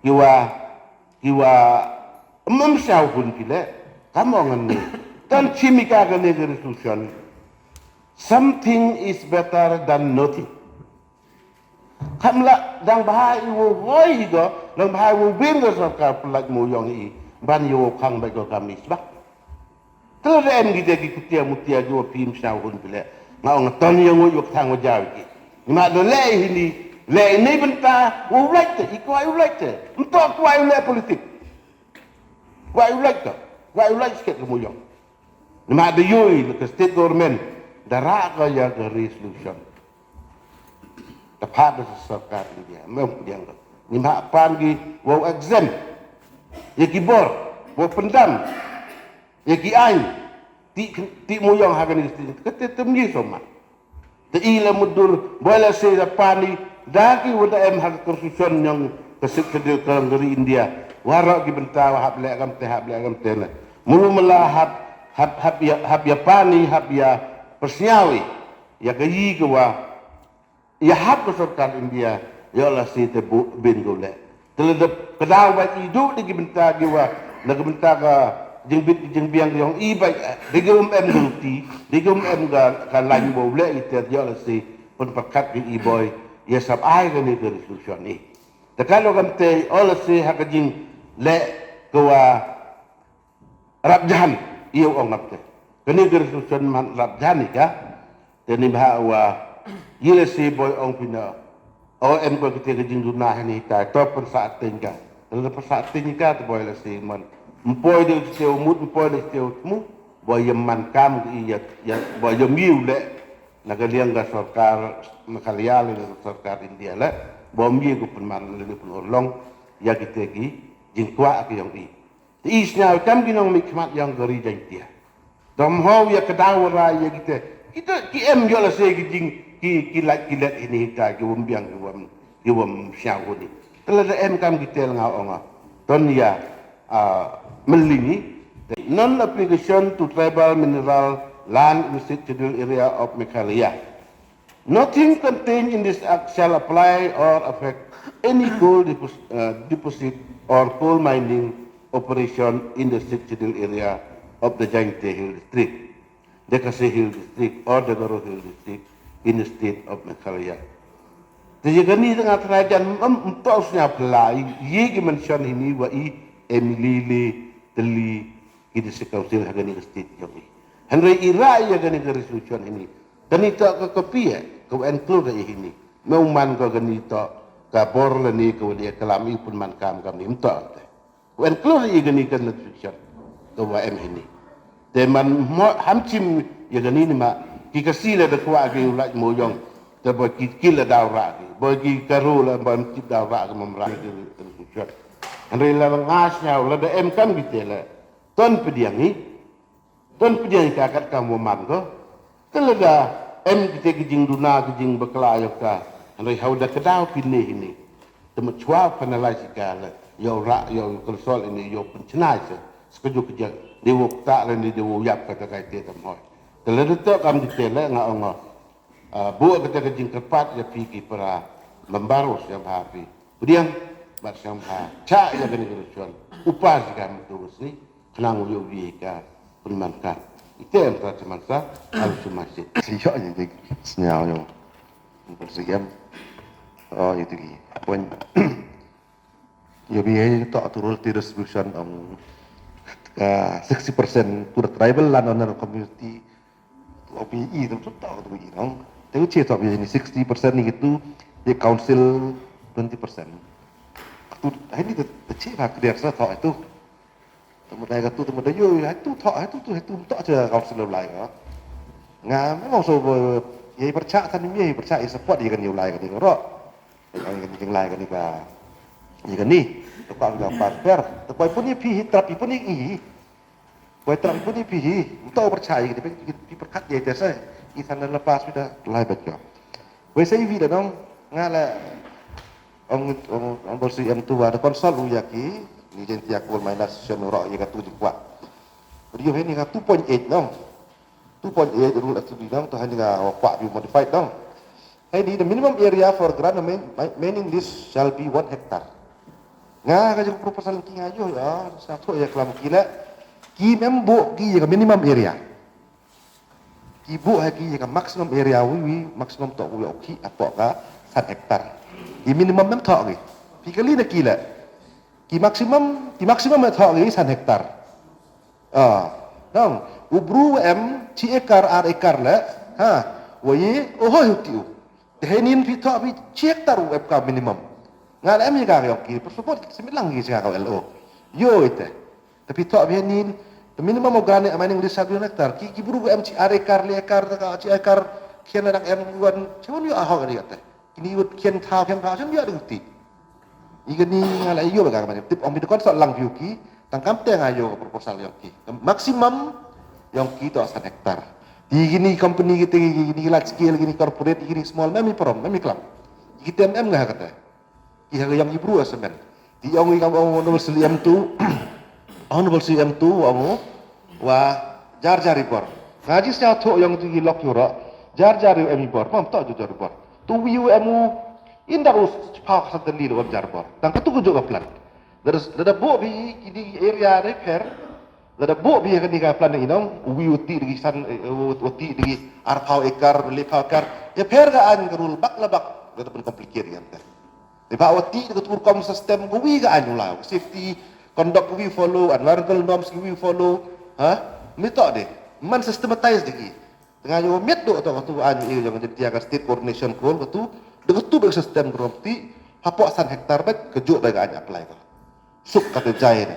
kiwa memsau pun kile kamu ngani dan chimika ga ne resolution something is better than nothing kamla dang bahai wo woi go dang bahai wo bin go sarkar pelak mo yong i ban yo khang ba go kami sebab terus em kita kutia mutia jo pim sau pun kile ngau ngaton yang wo thang wo jaw ki ma do le ini le ini benta wo right iko ai right entok ko ai le politik wa ai right sikit mo yong ma do yoi ke state government dara ka ya ke resolution tepat sarkar India mem yang ni ma pan gi wo exam ya kibor wo pendam ya ki ai ti moyong hagan isti kete temni soma te ila mudur bola se da pani daki wada em hak konstitusi yang kesik kedil kalang dari India warak ki bentawa hab le agam te na mulu melahat hab ya pani hab ya persnyawi ya gayi gwa ya hab ke sarkar India ya Allah si te bin gole teledep kedaw ba hidup di benta giwa na benta ka jeng biang yang ibai digum em duti digum em ga kan lain bo le ite ya la si pun pakat di iboy ya sab ai ga ni resolution ni ta kalau kam te ola si hakajing le kwa rabjan iyo ong napte kani resolution man rabjan ni ka te ni ba wa yile si boy ong pina o em ko kite jing dunah ni ta to pun saat tinggal kalau saat tinggal te boy la si man mpoi de teu mut mpoi de teu mu boy man kam ya boy miu le na galiang ga sarkar makalial le sarkar India le bo miu ko pun man le pun long ya kitegi jingkwa ke yang i isnya kam ginong mikmat yang gari jantia dom ho ya kedawra ya kita ki em yo la se jing ki lat ini ta ki wumbiang ki wum syau ni telada em kam kitel nga onga ton ya melini non-application to tribal mineral land in the scheduled area of Meghalaya. Nothing contained in this act shall apply or affect any coal deposit or coal mining operation in the scheduled area of the Jainte Hill District, the Kasih Hill District or the Garo Hill District in the state of Meghalaya. Jadi kini dengan kerajaan mentosnya pelai, ye mention ini wai emilile teli kita sekausil hagani state yang ini. Henry irai hagani resolution ini. Dan itu ke kopi kau include ini meuman kau gani to kabor le ni kau dia kelami pun man kam ni to kau include gani kan fiction kau wa ini te man hamchim gani ni ma ki kasila de kwa ki ulaj mo yong te bo ki kila dawra ki bo ki karula bo ki dawra ki mamra ki fiction andai la ngasnya la de kam bitela ton pediang ni ton pediang ka kat kamu man ko talaga kita kijing duna kijing bekelaya ka andai hauda kedau pinnih ini temu chua panalai sikala yo ra yo konsol ini yo pencenai sekeju kejak dewo tak le ni dewo yap kata kai te tamoi telada to kam ditela nga ongo bu kata kijing kepat ya piki para membaros yang happy kemudian mat sampa cha ya gani konsol upas kam terus ni kenang yo ka penmankan itu yang terasa harus masih siapa yang jadi senyal yang bersekian itu ki poin ya biaya tak turun di distribution 60% to the tribal landowner community OPE itu tak tu begini dong tapi cerita biaya ini 60% ni itu di council 20% tu ini cerita kerja saya itu temu dah kata temu dah yo itu tak aja kau selalu lain ah ngam memang so ye percaya tan ye percaya support dia kan yo lain kan ro yang lain kan ni kan ni tu kau dah pasper tu kau pun ni pi tapi pun ni kau tapi pun ni pi tak percaya gitu pi perkat ye terus i sana lepas sudah lain baca we saya vida dong ngala orang bersih yang tua ada konsol uyaki ni gente akul minus senora yang katu dikuat. Dia ini kan 2.8 dong. 2.8 rule of the dong tu hanya kuat view modified dong. Ini the minimum area for ground remaining list shall be 1 hectare. Ngah kaji proposal ki ngajo ya satu ya kelam kila ki membo ki yang minimum area. Ki bu ki yang maximum area wi maximum to wi oki apa ka 1 hektar. Ki minimum mem tok ki. Pi kali nak kila. Ki maksimum thok ni 1 hektar. Dong, ubru ci ekar ar ekar la. Ha, waye oh tiu. Dehenin pi thok pi ci hektar ka minimum. Ngal em ga yo ki persupot semilang gi ka LO. Yo ite. Tapi thok behenin the minimum organic mining list 1 hektar. Ki buru ci ar ekar le ekar ka ci ekar kian nak wan cuma yo ahok ni kata. Ini wut kian thau cuma yo ada Ikan ni ngala iyo baga kemana? Tip om itu konsol lang view ki, tangkap tengah ayo proposal yang ki. Maksimum yang ki itu 1 hektar. Di gini company kita gini large scale gini corporate gini small memi prom memi club. Kita nggak kata. Ki harga yang ibru asemen. Di yang kamu honorable CM tu, honorable CM tu kamu wah jar report. Ngaji saya tu yang tu lok yura jar report. Pam tak jar report. Tu view indah us cepat sendiri dalam jarbor. Dan ketu juga plan. Ada buat bi di area repair. Ada buat bi kan di plan ini dong. Uti di san uti di arpau ekar lepau ekar. Ya per gaan kerul bak labak. Ada pun complicated kan. Lepas uti di ketur kom sistem kuwi gaan ulah. Safety conduct kuwi follow, environmental norms kuwi follow. Mitok deh. Man systematize deh. Dengan yo met do atau ketu an yang jadi agar state coordination call ketu dengan tu bagi sistem berhenti, hapok 1 hektar bet kejuk bagi aja apply tu. Suk kata jaya ni,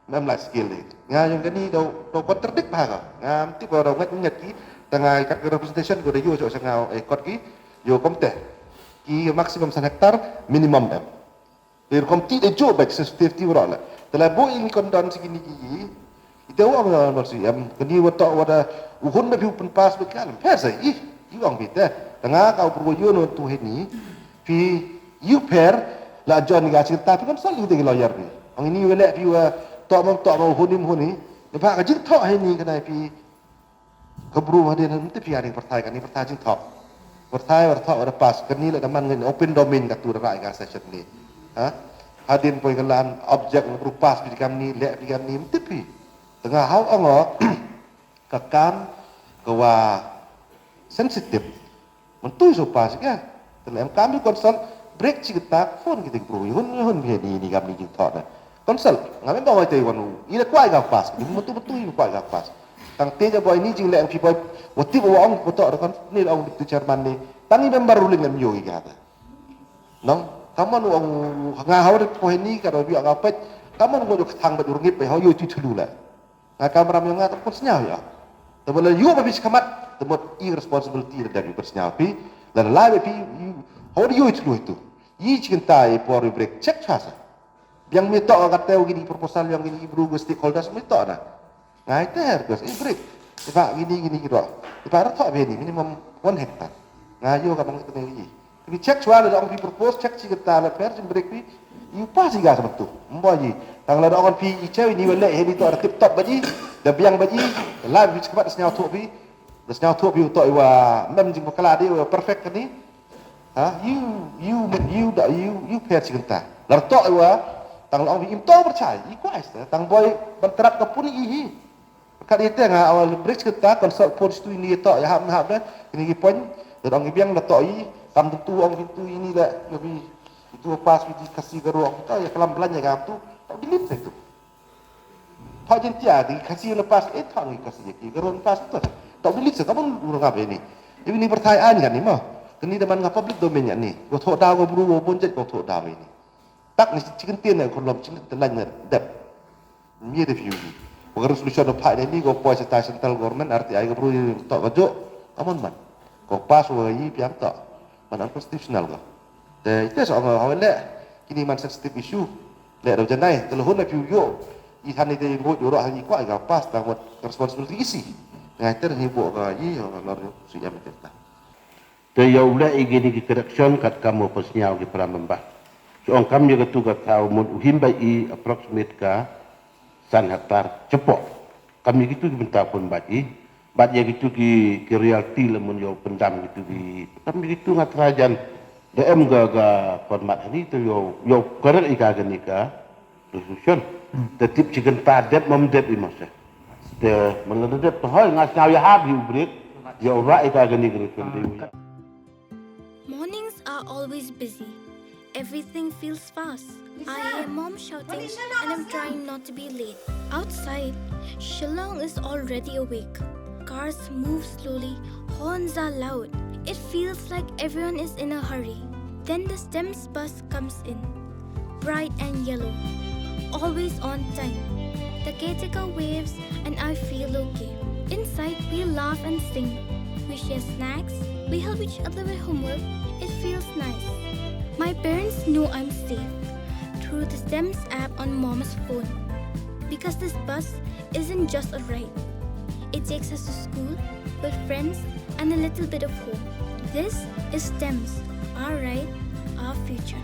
memang lah skill ni. Ngah yang ni do contradict bah kau. Ngah ti kalau orang ingat ki tengah kat representation kau dah yo so sengau ekor ki yo komte. Ki maksimum 1 hektar minimum dah. Biar komti dah jo bagi safety orang lah. Telah bo ini kondon segini ki. Itu orang bersih. Kini watak wada uhun dah biu penpas berkalam. Biasa iwang beda. Tengah kau perlu no tu ini, pi you pair la John ga cerita tu kan selalu dengan lawyer ni. Ang ini welek pi tok mau huni. Lepas ka jing tok ini kena pi kebru hadir nanti pi ada pertai kan ni pertai jing tok. Pertai ada pas kini la daman ngan open domain kat tu rai ga session ni. Hadir poi kelan objek berupa pi kam ni lek pi kam ni mesti pi. Tengah hau ango kakam kawa sensitif. Mentui sopas kan. Dalam kami konsol break cerita phone kita perlu hun ni kami kita dah. Konsol ngamen bawa itu wanu. Ina kuai gak pas. Ini betul ini kuai gak pas. Tang teja boy ni jing lek pi boy wati bawa ong foto kan ni ong itu chairman ni. Tangi member ruling lem yo igata. Nong, kamu nu ngahau de poin ni kalau biar ngapet, kamu nu ngojok thang baju rungit pe hau yo tu tulu lah. Ngakam ram yang ngata pun senyal ya. Tapi yo habis kamat, temut irresponsibility dari bersenyal pi, dan lain pi hau yo itu. Yi cintai por break check fasa. Yang minta kata gini proposal yang gini bro stakeholders minta na. Ngai ter guys, break. Tiba gini kira. Tiba ada tak beni minimum 1 hektar. Ngayo ka bang itu ni. Tapi check suara ada orang propose check si kita la per break pi. You pasti gas betul. Mboji. Tang la orang pi icew ni wala he ni to ada tip top baji. Da biang baji. La bi cepat senyau tu pi. Da senyau tu pi to wa mem jing bakala dia perfect ni. Ha you per si kita. La to wa tang la orang pi imto percaya. I kuais tang boy berterap ke pun i. Kali itu nga awal break kita konsol post tu ini to ya hab dah. Ini poin orang biang la to i kam tu orang itu ini dah lebih itu pas di kasih ke ruang kita ya pelan-pelan ya tu tak dilit itu. Pak jentia dikasih lepas tak ni kasih ke ruang pas tu. Tak dilit kamu urang apa ini? Ini pertanyaan kan ni mah. Kini depan ngapa public domain ni. Kau thok dah kau buru kau bonjet kau thok dah ini. Tak ni chicken tian ni kau lom chicken telan ni dep. Ni review ni. Kau resolution apa ni kau puas central government RTI kau buru tak kau aman man. Kau pas wahai piang tak. Mana konstitusional kau. Itu soal awal le. Kini man sensitive issue. Le dah janai. Telahun nak view. Ihan ni dia buat jorok hari kuat kau pas tanggut responsibility isi. Ngaiter ni buat kau ini orang sudah betul. Dia ulah ingin correction kat kamu persnyau di Pramembah. Soang kami juga tu kat tahu mun uhim bai approximate ka 1 hektar cepok. Kami gitu diminta pun bai. Bat ya gitu ki reality lemun yo pendam gitu di. Kami gitu ngat rajan DM ga format ni tu yo correct ika ganika resolution. Tetip chicken padet memdet di masa. Te mengedet tu hal ngas nyau ya habi ubrit. Yo ra ika ganika resolution. Mornings are always busy. Everything feels fast. I hear mom shouting and I'm trying not to be late. Outside, Shillong is already awake. Cars move slowly, horns are loud. It feels like everyone is in a hurry. Then the STEMS bus comes in, bright and yellow, always on time. The caretaker waves and I feel okay. Inside, we laugh and sing. We share snacks, we help each other with homework. It feels nice. My parents know I'm safe through the STEMS app on Mom's phone. Because this bus isn't just a ride. It takes us to school with friends and a little bit of hope. This is STEMS, our ride, our future.